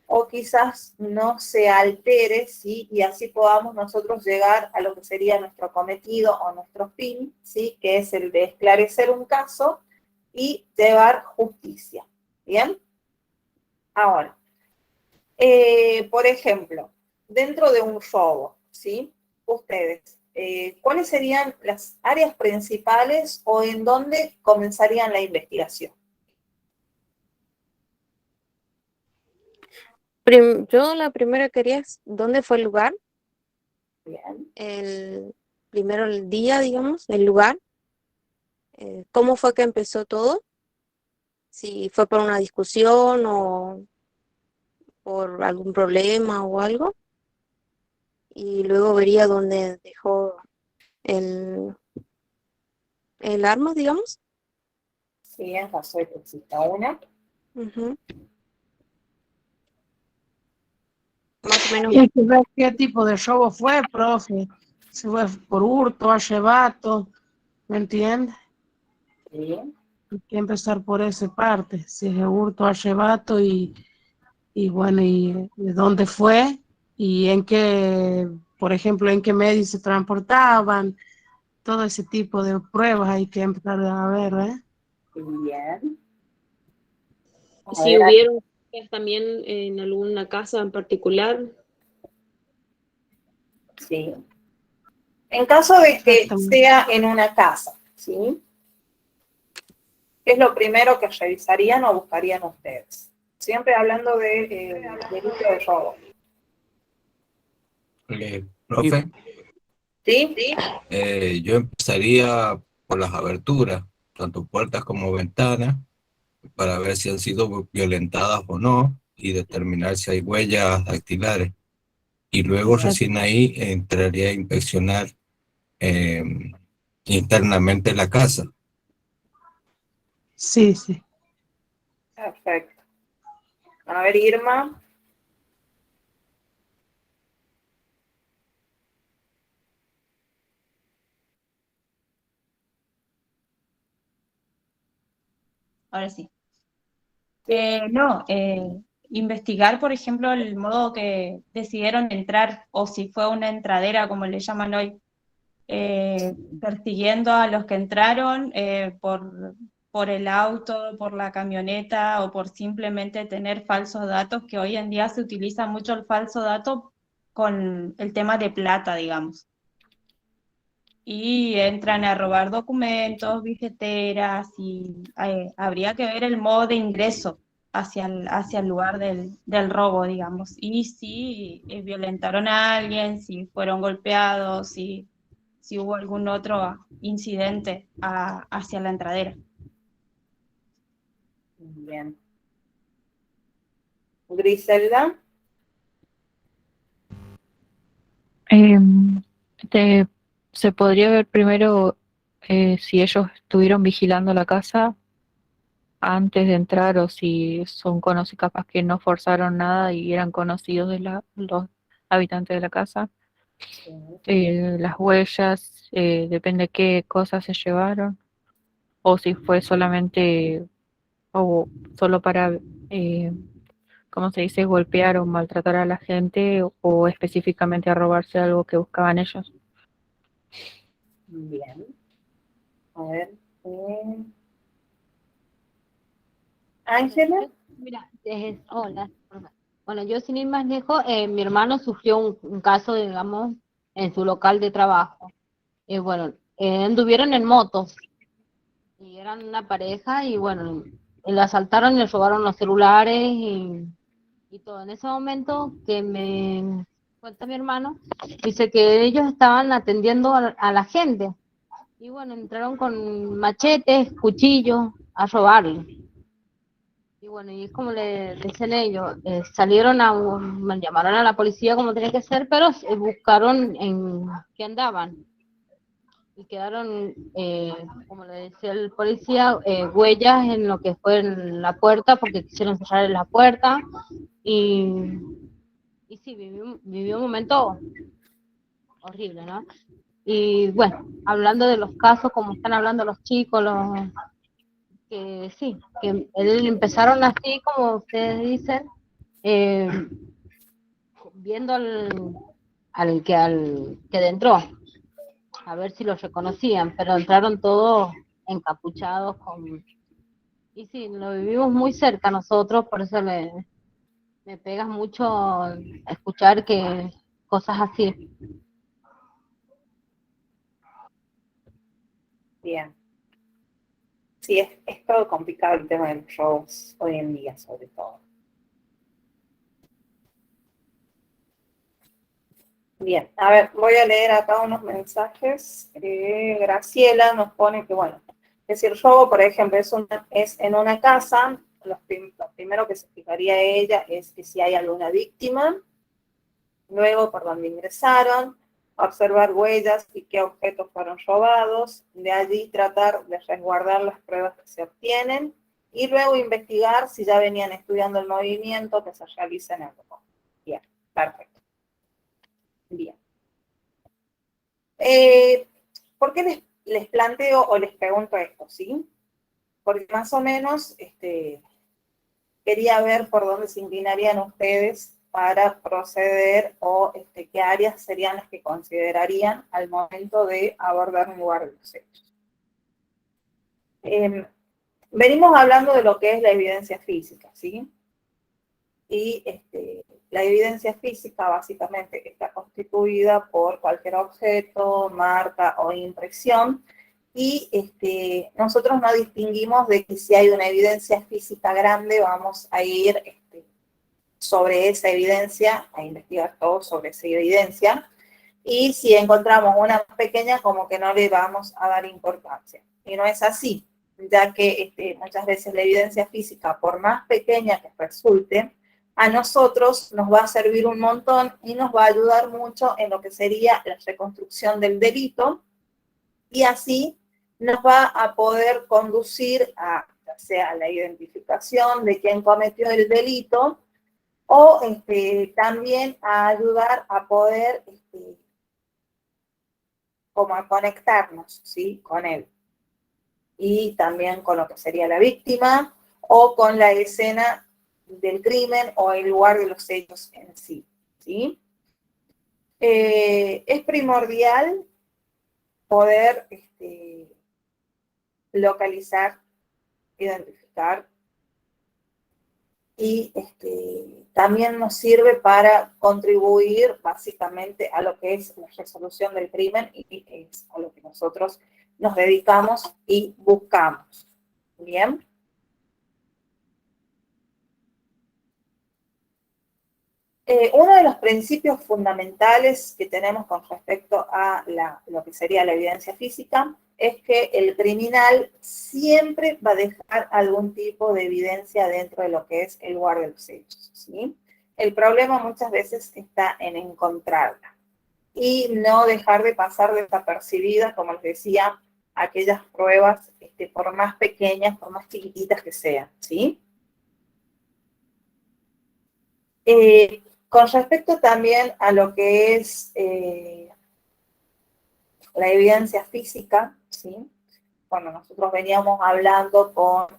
o quizás no se altere, ¿sí? Y así podamos nosotros llegar a lo que sería nuestro cometido o nuestro fin, ¿sí? Que es el de esclarecer un caso y llevar justicia, ¿bien? Ahora, por ejemplo, dentro de un robo, ¿sí? Ustedes, ¿cuáles serían las áreas principales o en dónde comenzarían la investigación? Yo la primera quería es dónde fue el lugar, Bien. primero el día, digamos, el lugar, cómo fue que empezó todo, si fue por una discusión o por algún problema o algo, y luego vería dónde dejó el arma, digamos. Sí, en caso de que exista una. Ujú. Más o menos. Hay que ver qué tipo de robo fue, profe. Si fue por hurto, arrebato, ¿me entiende? Sí. Hay que empezar por esa parte, si es hurto, arrebato y bueno, y de dónde fue y en qué, por ejemplo, en qué medios se transportaban, todo ese tipo de pruebas hay que empezar a ver, ¿eh? Bien. Y si hubieron también en alguna casa en particular. Sí. En caso de que sea en una casa, ¿sí? ¿Qué es lo primero que revisarían o buscarían ustedes? Siempre hablando de delito de robo. Profe, ¿Sí? yo empezaría por las aberturas, tanto puertas como ventanas, para ver si han sido violentadas o no y determinar si hay huellas dactilares. Y luego recién ahí entraría a inspeccionar eh, internamente la casa. Sí, sí. Perfecto. A ver, Irma. Ahora sí. No, investigar, por ejemplo, el modo que decidieron entrar, o si fue una entradera, como le llaman hoy, persiguiendo a los que entraron por el auto, por la camioneta, o por simplemente tener falsos datos, que hoy en día se utiliza mucho el falso dato con el tema de plata, digamos. Y entran a robar documentos, billeteras, y habría que ver el modo de ingreso hacia el lugar del robo, digamos. Y si violentaron a alguien, si fueron golpeados, si hubo algún otro incidente hacia la entradera. Bien. Griselda. Se podría ver primero si ellos estuvieron vigilando la casa antes de entrar o si son conocidos, capaz que no forzaron nada y eran conocidos de los habitantes de la casa. Las huellas, depende qué cosas se llevaron o si fue solamente o solo para, ¿cómo se dice?, golpear o maltratar a la gente o específicamente a robarse algo que buscaban ellos. Bien. A ver. Ángela. Mira, hola. Bueno, yo sin ir más lejos, mi hermano sufrió un caso, digamos, en su local de trabajo. Bueno, anduvieron en motos y eran una pareja y bueno, le asaltaron y le robaron los celulares y todo. En ese momento que me cuenta mi hermano, dice que ellos estaban atendiendo a la gente y bueno, entraron con machetes, cuchillos a robarle. Y bueno, y es como le dicen ellos, salieron llamaron a la policía como tenía que ser, pero buscaron en qué andaban. Y quedaron, como le decía el policía, huellas en lo que fue en la puerta, porque quisieron cerrar la puerta. Y sí, vivió un momento horrible, ¿no? Y bueno, hablando de los casos, como están hablando los chicos, que sí, que empezaron así, como ustedes dicen, viendo al que entró, a ver si los reconocían, pero entraron todos encapuchados y sí, lo vivimos muy cerca nosotros, por eso me pega mucho escuchar que cosas así. Bien. Sí, es todo complicado el tema de los robos hoy en día, sobre todo. Bien, a ver, voy a leer acá unos mensajes. Graciela nos pone que, bueno, es decir, robo, por ejemplo, es en una casa, lo primero que se fijaría ella es que si hay alguna víctima, luego por dónde ingresaron, observar huellas y qué objetos fueron robados, de allí tratar de resguardar las pruebas que se obtienen y luego investigar si ya venían estudiando el movimiento que se realiza en el robo. Bien, perfecto. Bien. ¿Por qué les planteo o les pregunto esto, sí? Porque más o menos quería ver por dónde se inclinarían ustedes para proceder o qué áreas serían las que considerarían al momento de abordar un lugar de los hechos. Venimos hablando de lo que es la evidencia física, ¿sí? Y la evidencia física básicamente está constituida por cualquier objeto, marca o impresión, y nosotros no distinguimos de que si hay una evidencia física grande vamos a ir sobre esa evidencia, a investigar todo sobre esa evidencia, y si encontramos una pequeña, como que no le vamos a dar importancia. Y no es así, ya que muchas veces la evidencia física, por más pequeña que resulte, a nosotros nos va a servir un montón y nos va a ayudar mucho en lo que sería la reconstrucción del delito, y así nos va a poder conducir a, ya sea la identificación de quién cometió el delito, o también a ayudar a poder como a conectarnos, ¿sí?, con él. Y también con lo que sería la víctima o con la escena del crimen o el lugar de los hechos en sí, ¿sí? Es primordial poder localizar, identificar, y también nos sirve para contribuir básicamente a lo que es la resolución del crimen, y es a lo que nosotros nos dedicamos y buscamos. Bien. Uno de los principios fundamentales que tenemos con respecto a lo que sería la evidencia física es que el criminal siempre va a dejar algún tipo de evidencia dentro de lo que es el lugar de los hechos, ¿sí? El problema muchas veces está en encontrarla y no dejar de pasar desapercibidas, como les decía, aquellas pruebas, por más pequeñas, por más chiquititas que sean, ¿sí? Con respecto también a lo que es la evidencia física, ¿sí? Cuando nosotros veníamos hablando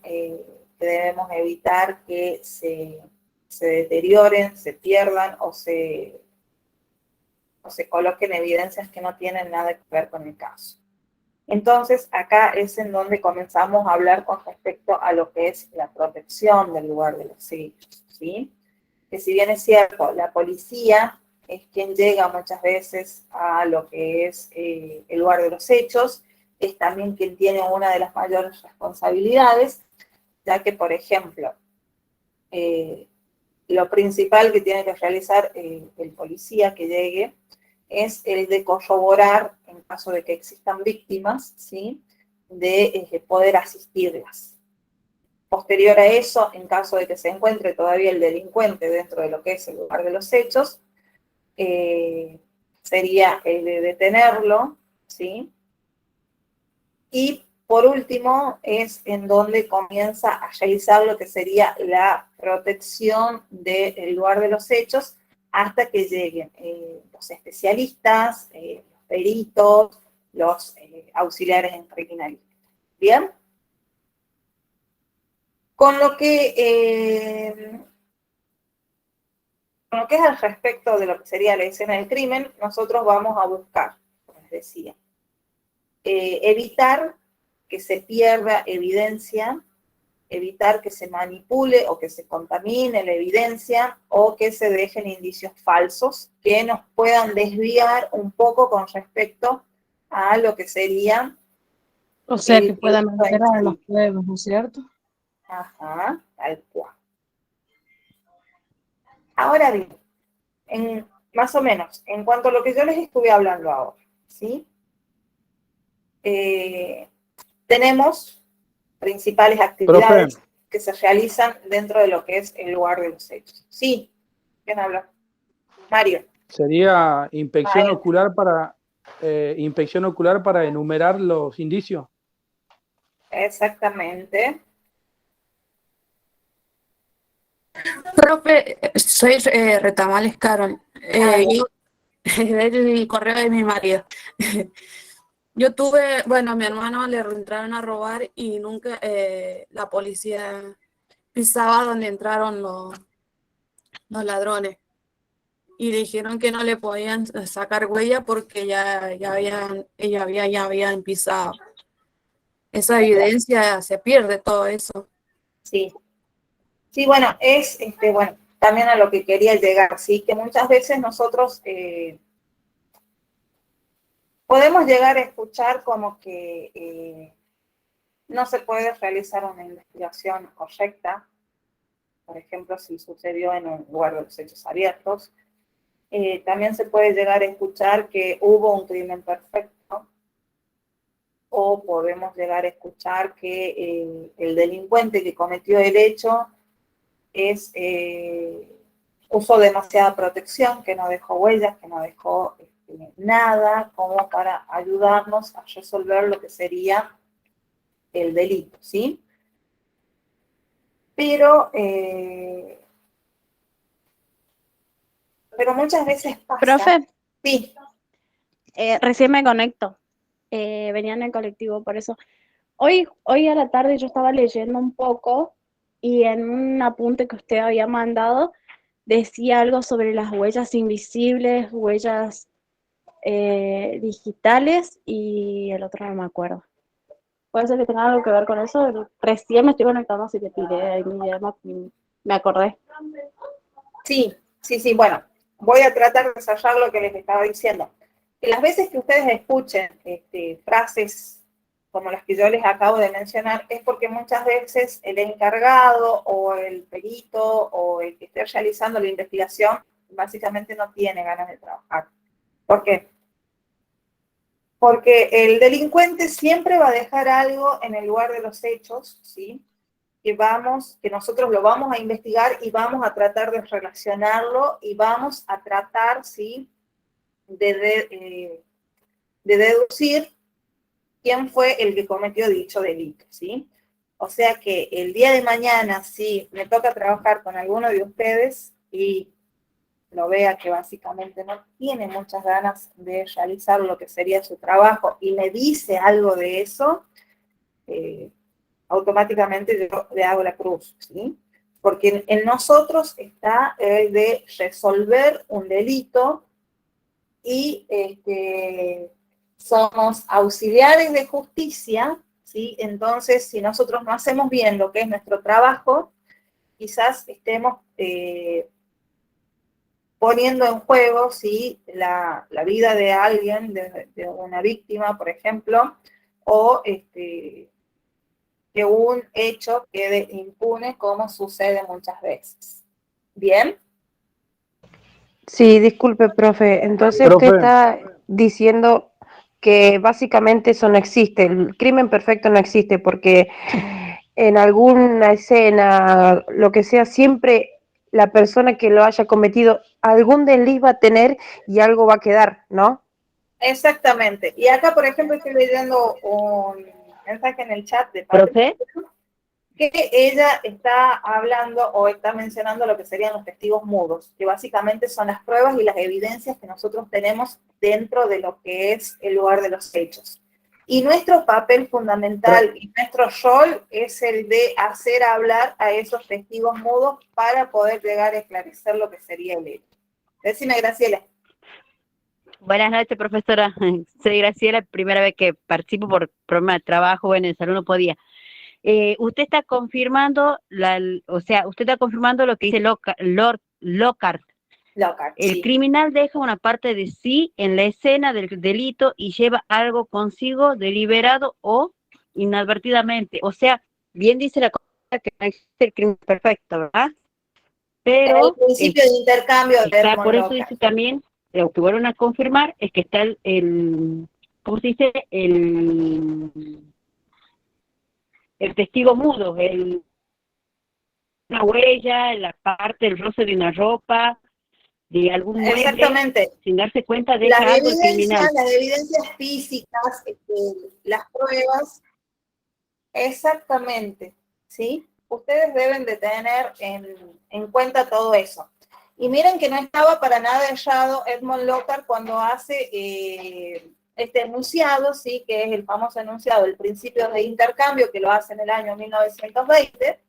que debemos evitar que se deterioren, se pierdan o se coloquen evidencias que no tienen nada que ver con el caso. Entonces, acá es en donde comenzamos a hablar con respecto a lo que es la protección del lugar de los hechos, ¿sí? Que si bien es cierto, la policía es quien llega muchas veces a lo que es el lugar de los hechos, es también quien tiene una de las mayores responsabilidades, ya que, por ejemplo, lo principal que tiene que realizar el policía que llegue es el de corroborar, en caso de que existan víctimas, ¿sí?, de poder asistirlas. Posterior a eso, en caso de que se encuentre todavía el delincuente dentro de lo que es el lugar de los hechos, sería el de detenerlo, ¿sí? Y por último, es en donde comienza a realizar lo que sería la protección del lugar de los hechos hasta que lleguen los especialistas, los peritos, los auxiliares en criminalística. ¿Bien? Con lo que es al respecto de lo que sería la escena del crimen, nosotros vamos a buscar, como les decía, evitar que se pierda evidencia, evitar que se manipule o que se contamine la evidencia o que se dejen indicios falsos que nos puedan desviar un poco con respecto a lo que sería... O sea, que puedan alterar las pruebas, ¿no es cierto? Ajá, tal cual. Ahora bien, más o menos, en cuanto a lo que yo les estuve hablando ahora, ¿sí? Tenemos principales actividades que se realizan dentro de lo que es el lugar de los hechos. Sí, ¿quién habla? Mario. Sería inspección ocular para enumerar los indicios. Exactamente. Profe, soy Retamales Carol. Yo, el correo de mi marido. Yo tuve, bueno, a mi hermano le entraron a robar y nunca la policía pisaba donde entraron los ladrones. Y dijeron que no le podían sacar huella porque ya habían pisado. Esa evidencia se pierde, todo eso. Sí. Sí, bueno, bueno, también a lo que quería llegar, sí, que muchas veces nosotros podemos llegar a escuchar como que no se puede realizar una investigación correcta por ejemplo, si sucedió en un lugar de los hechos abiertos. También se puede llegar a escuchar que hubo un crimen perfecto, o podemos llegar a escuchar que el delincuente que cometió el hecho usó demasiada protección, que no dejó huellas, que no dejó nada como para ayudarnos a resolver lo que sería el delito, ¿sí? Pero muchas veces pasa. Profe, Sí. recién me conecto. Venía en el colectivo, por eso. Hoy a la tarde yo estaba leyendo un poco y en un apunte que usted había mandado decía algo sobre las huellas invisibles, huellas digitales y el otro no me acuerdo. Puede ser que tenga algo que ver con eso. Recién me estoy conectando, así que tiré me acordé. Sí, bueno, voy a tratar de ensayar lo que les estaba diciendo. Que las veces que ustedes escuchen frases como las que yo les acabo de mencionar, es porque muchas veces el encargado o el perito o el que esté realizando la investigación básicamente no tiene ganas de trabajar. ¿Por qué? Porque el delincuente siempre va a dejar algo en el lugar de los hechos, ¿sí? Que nosotros lo vamos a investigar y vamos a tratar de relacionarlo y vamos a tratar, ¿sí?, de deducir quién fue el que cometió dicho delito, ¿sí? O sea que el día de mañana, si me toca trabajar con alguno de ustedes y lo vea que básicamente no tiene muchas ganas de realizar lo que sería su trabajo y me dice algo de eso, automáticamente yo le hago la cruz, ¿sí? Porque en nosotros está de resolver un delito y somos auxiliares de justicia, ¿sí? Entonces, si nosotros no hacemos bien lo que es nuestro trabajo, quizás estemos poniendo en juego, ¿sí?, la vida de alguien, de una víctima, por ejemplo, o que un hecho quede impune, como sucede muchas veces. ¿Bien? Sí, disculpe, profe. Entonces usted Profe, está diciendo que básicamente eso no existe, el crimen perfecto no existe, porque en alguna escena, lo que sea, siempre la persona que lo haya cometido algún desliz va a tener y algo va a quedar, ¿no? Exactamente. Y acá, por ejemplo, estoy leyendo un mensaje en el chat de ¿Profe? que ella está hablando o está mencionando lo que serían los testigos mudos, que básicamente son las pruebas y las evidencias que nosotros tenemos dentro de lo que es el lugar de los hechos. Y nuestro papel fundamental y nuestro rol es el de hacer hablar a esos testigos mudos para poder llegar a esclarecer lo que sería el hecho. Decime, Graciela. Buenas noches, profesora. Soy Graciela, primera vez que participo por problema de trabajo, bueno, en salud no podía. Usted está confirmando, usted está confirmando lo que dice Lockhart. El Sí. criminal deja una parte de sí en la escena del delito y lleva algo consigo deliberado o inadvertidamente. O sea, bien dice la cosa que no existe el crimen perfecto, ¿verdad? Pero el principio de intercambio de está, por eso Lockhart. dice también, lo que vuelven a confirmar es que está ¿cómo se dice? El testigo mudo, una huella, la parte del roce de una ropa, de algún mueble, Exactamente. sin darse cuenta deja algo el criminal. Las evidencias físicas, las pruebas, exactamente, ¿sí? Ustedes deben de tener en cuenta todo eso. Y miren que no estaba para nada errado Edmond Lockhart cuando hace este enunciado, ¿sí?, que es el famoso enunciado del principio de intercambio, que lo hace en el año 1920,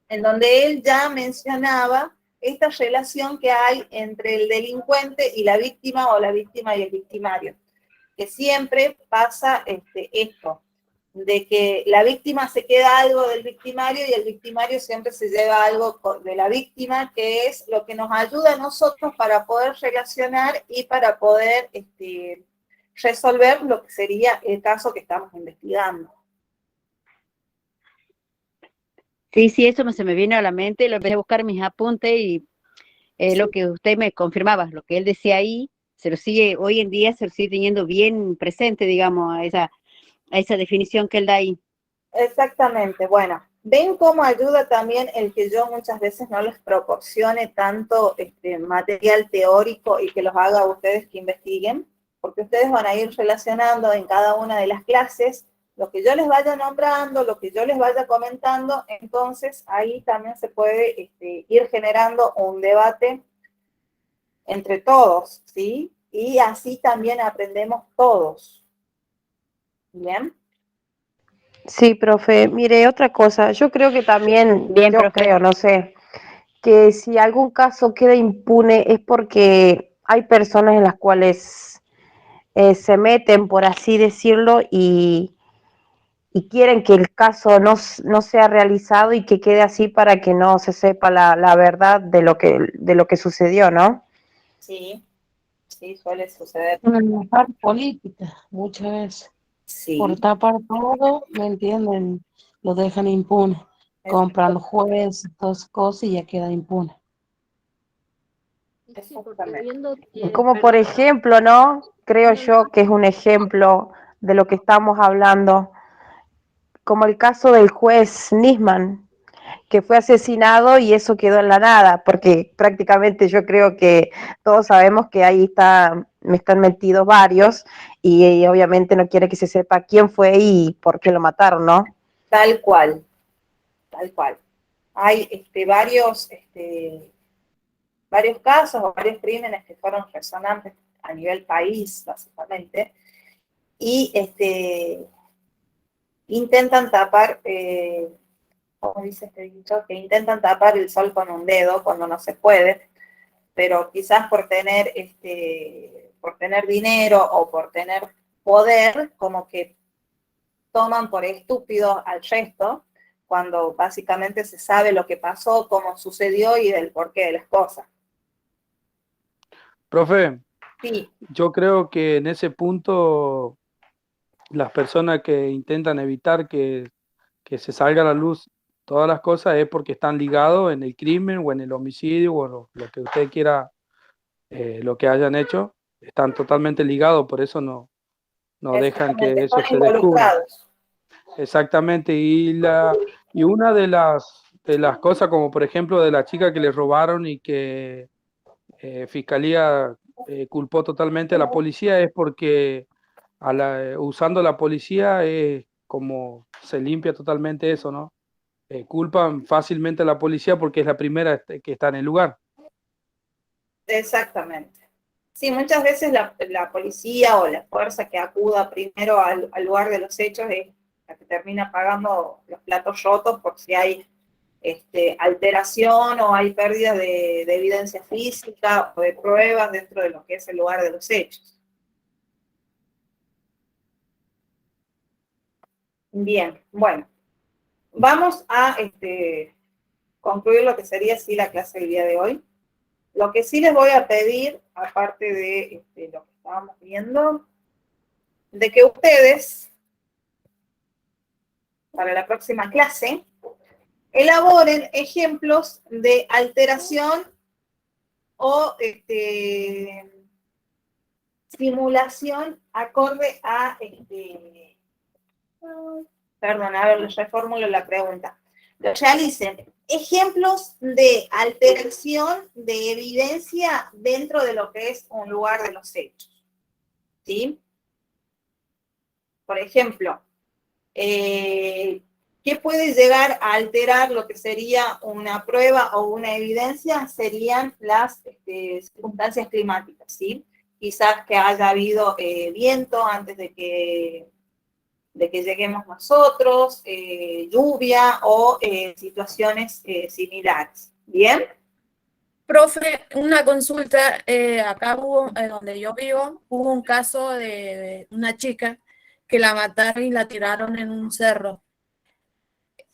en donde él ya mencionaba esta relación que hay entre el delincuente y la víctima, o la víctima y el victimario, que siempre pasa esto, de que la víctima se queda algo del victimario y el victimario siempre se lleva algo de la víctima, que es lo que nos ayuda a nosotros para poder relacionar y para poder resolver lo que sería el caso que estamos investigando. Sí, sí, eso se me vino a la mente, lo empecé a buscar en mis apuntes y lo que usted me confirmaba, lo que él decía ahí, se lo sigue, hoy en día se lo sigue teniendo bien presente, digamos, a esa definición que él da ahí. Exactamente. Bueno, ven cómo ayuda también el que yo muchas veces no les proporcione tanto material teórico y que los haga a ustedes que investiguen, porque ustedes van a ir relacionando en cada una de las clases lo que yo les vaya nombrando, lo que yo les vaya comentando, entonces ahí también se puede ir generando un debate entre todos, ¿sí? Y así también aprendemos todos. ¿Bien? Sí, profe. Mire, otra cosa, yo creo que también, Bien, yo profe. creo, no sé, que si algún caso queda impune es porque hay personas en las cuales se meten, por así decirlo, y quieren que el caso no sea realizado y que quede así para que no se sepa la verdad de lo que sucedió, ¿no? Sí, sí, suele suceder. Manejar política, muchas veces. Por Sí, tapar todo, ¿me entienden? Lo dejan impune. Compran jueces, todas cosas y ya queda impune. Sí, porque viendo Como por perdón, ejemplo, ¿no? Creo yo que es un ejemplo de lo que estamos hablando, como el caso del juez Nisman, que fue asesinado y eso quedó en la nada, porque prácticamente yo creo que todos sabemos que ahí están metidos varios y obviamente no quiere que se sepa quién fue y por qué lo mataron, ¿no? tal cual, tal cual. Hay varios casos o varios crímenes que fueron resonantes a nivel país, básicamente, y intentan tapar, como dice este dicho, que intentan tapar el sol con un dedo cuando no se puede, pero quizás por tener dinero o por tener poder, como que toman por estúpidos al resto, cuando básicamente se sabe lo que pasó, cómo sucedió y del porqué de las cosas. Profe, Sí, yo creo que en ese punto las personas que intentan evitar que se salga a la luz todas las cosas es porque están ligados en el crimen o en el homicidio o lo que usted quiera, lo que hayan hecho, están totalmente ligados, por eso no dejan que exactamente, eso están se descubra. involucrados. Exactamente, y una de las cosas, como por ejemplo de la chica que le robaron y que Fiscalía culpó totalmente a la policía, es porque usando la policía es como se limpia totalmente eso, ¿no? Culpan fácilmente a la policía porque es la primera que está en el lugar. Exactamente. Sí, muchas veces la policía o la fuerza que acuda primero al lugar de los hechos es la que termina pagando los platos rotos por si hay alteración o hay pérdida de evidencia física o de pruebas dentro de lo que es el lugar de los hechos. Bien, bueno, vamos a concluir lo que sería así la clase del día de hoy. Lo que sí les voy a pedir, aparte de lo que estábamos viendo, de que ustedes, para la próxima clase, elaboren ejemplos de alteración o simulación acorde a, perdón, a ver, les reformulo la pregunta. Realicen ejemplos de alteración de evidencia dentro de lo que es un lugar de los hechos. ¿Sí? Por ejemplo, ¿qué puede llegar a alterar lo que sería una prueba o una evidencia? Serían las circunstancias climáticas, ¿sí? Quizás que haya habido viento antes de que lleguemos nosotros, lluvia o situaciones similares. ¿Bien? Profe, una consulta, acá hubo, donde yo vivo, hubo un caso de una chica que la mataron y la tiraron en un cerro.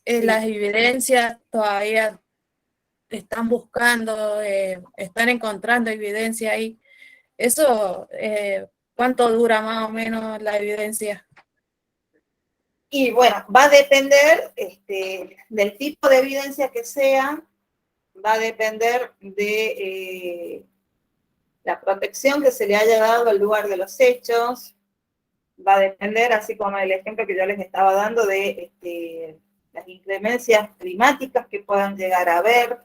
Sí. Las evidencias todavía están buscando, están encontrando evidencia ahí. Eso, ¿cuánto dura más o menos la evidencia? Y bueno, va a depender del tipo de evidencia que sea, va a depender de la protección que se le haya dado al lugar de los hechos, va a depender, así como el ejemplo que yo les estaba dando, de las inclemencias climáticas que puedan llegar a haber.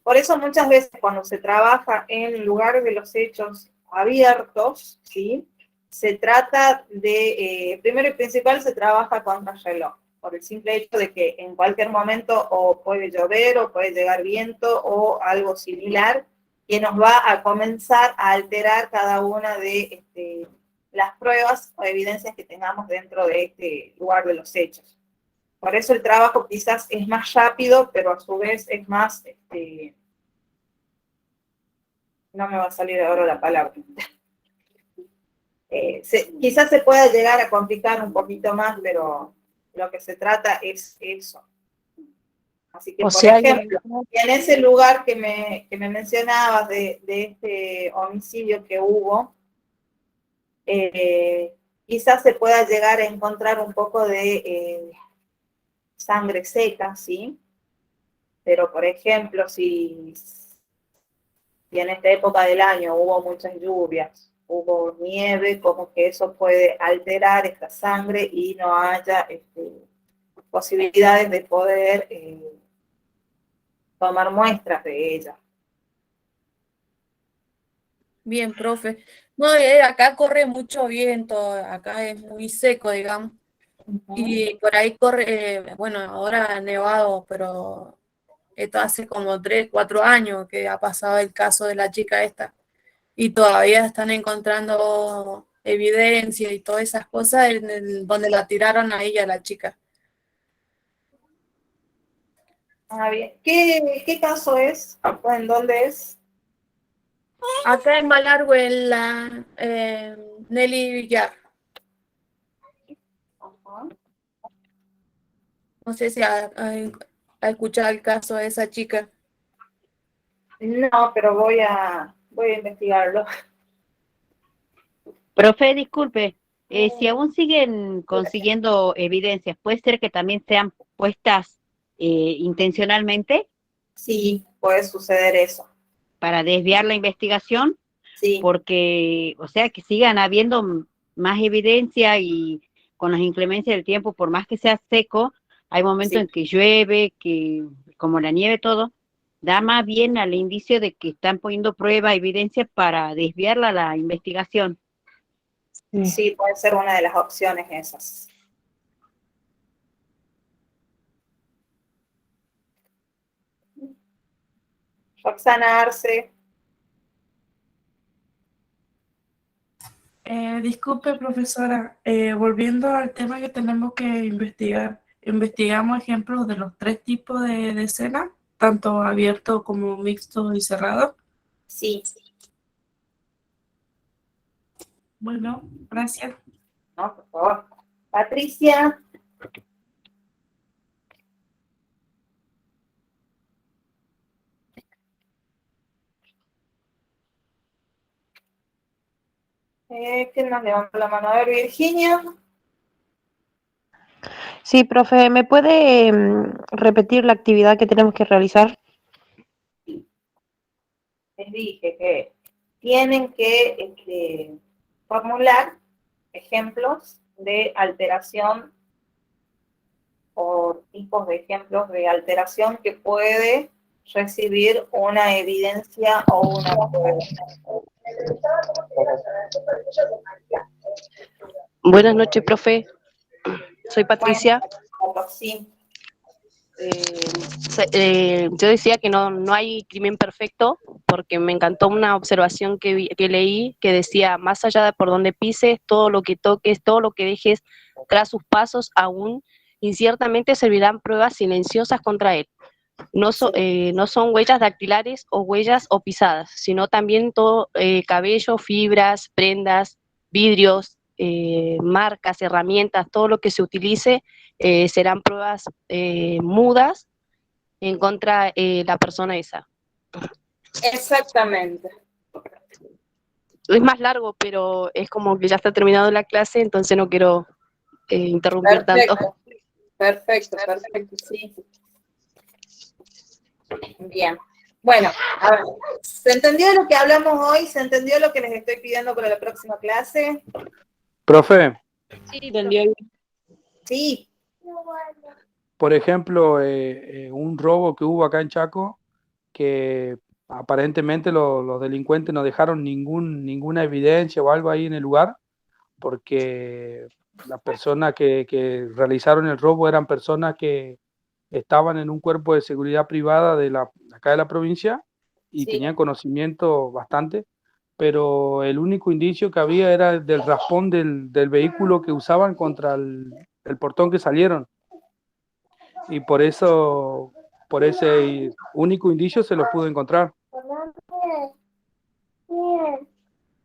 Por eso muchas veces cuando se trabaja en lugares de los hechos abiertos, ¿sí?, se trata de, primero y principal, se trabaja contra reloj, por el simple hecho de que en cualquier momento o puede llover o puede llegar viento o algo similar, que nos va a comenzar a alterar cada una de las pruebas o evidencias que tengamos dentro de este lugar de los hechos. Por eso el trabajo quizás es más rápido, pero a su vez es más, no me va a salir ahora la palabra. Quizás se pueda llegar a complicar un poquito más, pero lo que se trata es eso. Así que, O por sea, ejemplo, en ese lugar que me mencionabas de este homicidio que hubo, quizás se pueda llegar a encontrar un poco de sangre seca, ¿sí? Pero, por ejemplo, si en esta época del año hubo muchas lluvias, hubo nieve, como que eso puede alterar esta sangre y no haya posibilidades de poder tomar muestras de ella. Bien, profe. No, acá corre mucho viento, acá es muy seco, digamos. Y por ahí corre, bueno, ahora ha nevado, pero esto hace como 3, 4 años que ha pasado el caso de la chica esta. Y todavía están encontrando evidencia y todas esas cosas donde la tiraron a ella, la chica. Ah, bien. ¿Qué caso es? ¿En dónde es? Acá en Malargüe, en la Nelly Villar. No sé si ha escuchado el caso de esa chica. No, pero voy a investigarlo. Profe, disculpe, si aún siguen consiguiendo evidencias, ¿puede ser que también sean puestas intencionalmente? Sí, puede suceder eso. Para desviar la investigación, sí. Porque, o sea, que sigan habiendo más evidencia y con las inclemencias del tiempo, por más que sea seco, hay momentos en que llueve, que como la nieve todo, da más bien al indicio de que están poniendo prueba, evidencia para desviar la investigación. Sí, puede ser una de las opciones esas. Roxana Arce. Disculpe, profesora, volviendo al tema que tenemos que investigar, investigamos ejemplos de los 3 tipos de escena, tanto abierto como mixto y cerrado. Sí. Bueno, gracias. No, por favor. Patricia. ¿Quién nos levantó la mano? A ver, Virginia. Sí, profe, ¿me puede repetir la actividad que tenemos que realizar? Les dije que tienen que formular ejemplos de alteración o tipos de ejemplos de alteración que puede recibir una evidencia o una prueba. Buenas noches, profe. Soy Patricia. Bueno, sí. Yo decía que no hay crimen perfecto porque me encantó una observación que leí que decía, más allá de por donde pises, todo lo que toques, todo lo que dejes tras sus pasos, aún inciertamente servirán pruebas silenciosas contra él. No son huellas dactilares o huellas o pisadas, sino también todo cabello, fibras, prendas, vidrios, marcas, herramientas, todo lo que se utilice serán pruebas mudas en contra de la persona esa. Exactamente. Es más largo, pero es como que ya está terminado la clase, entonces no quiero interrumpir tanto. Perfecto, sí. Bien. Bueno, a ver, ¿se entendió lo que hablamos hoy? ¿Se entendió lo que les estoy pidiendo para la próxima clase? Profe, Sí, entendió. Sí. por ejemplo, un robo que hubo acá en Chaco, que aparentemente los delincuentes no dejaron ninguna evidencia o algo ahí en el lugar, porque las personas que realizaron el robo eran personas que estaban en un cuerpo de seguridad privada acá de la provincia y tenían conocimiento bastante, pero el único indicio que había era del raspón del vehículo que usaban contra el portón que salieron. Y por ese único indicio se los pudo encontrar.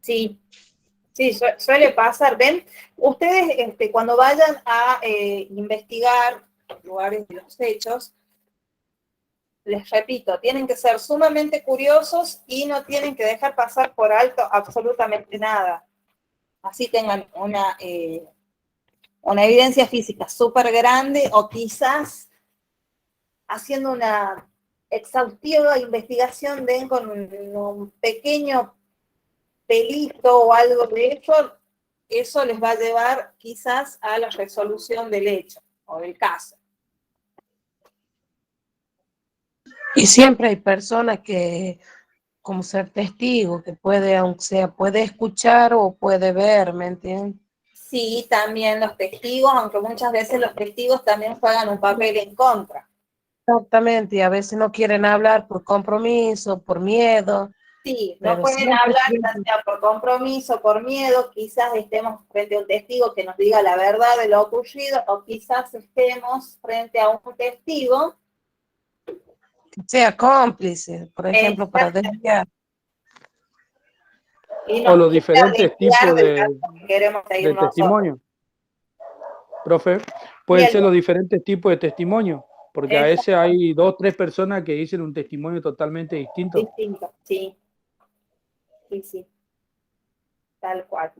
Sí, suele pasar. ¿Ven? Ustedes cuando vayan a investigar lugares de los hechos, les repito, tienen que ser sumamente curiosos y no tienen que dejar pasar por alto absolutamente nada. Así tengan una evidencia física súper grande o quizás haciendo una exhaustiva investigación den con un pequeño pelito o algo de hecho, eso les va a llevar quizás a la resolución del hecho o del caso. Y siempre hay personas que, como ser testigo, que puede, aunque sea, puede escuchar o puede ver, ¿me entiendes? Sí, también los testigos, aunque muchas veces los testigos también juegan un papel en contra. Exactamente, y a veces no quieren hablar por compromiso, por miedo. Sí, no pero pueden siempre, hablar, siempre. ya sea por compromiso, por miedo, quizás estemos frente a un testigo que nos diga la verdad de lo ocurrido, o quizás estemos frente a un testigo Que sea cómplice, por ejemplo, para desviar. y O nos los quiera diferentes desviar tipos del caso que queremos seguir de nosotros. testimonio. Profe, pueden ser los diferentes tipos de testimonio, porque a veces hay 2 o 3 personas que dicen un testimonio totalmente distinto. Distinto, sí. Sí. Tal cual.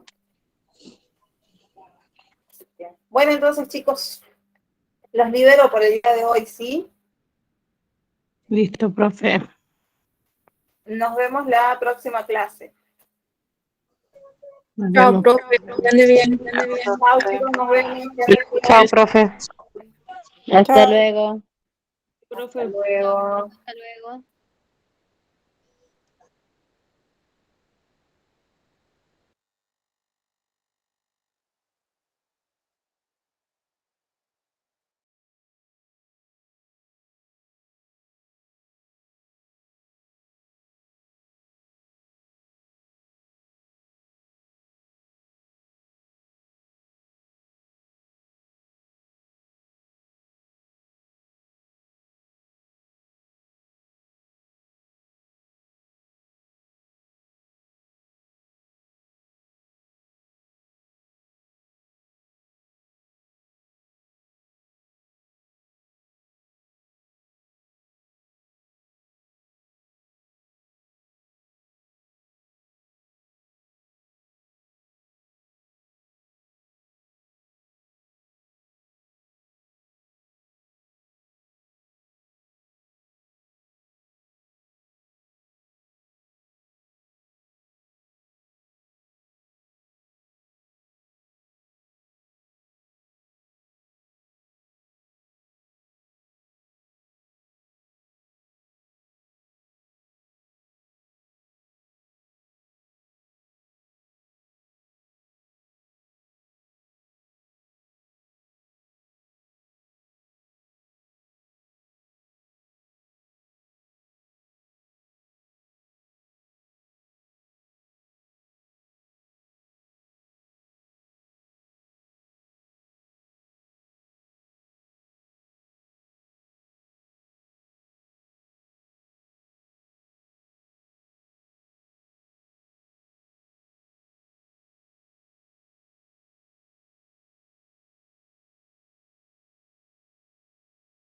Bien. Bueno, entonces, chicos, los libero por el día de hoy, ¿sí? Listo, profe. Nos vemos la próxima clase. Chao, profe, que ande bien. Chao, chicos, nos vemos. Chao, profe. Hasta luego. Hasta luego. Hasta luego.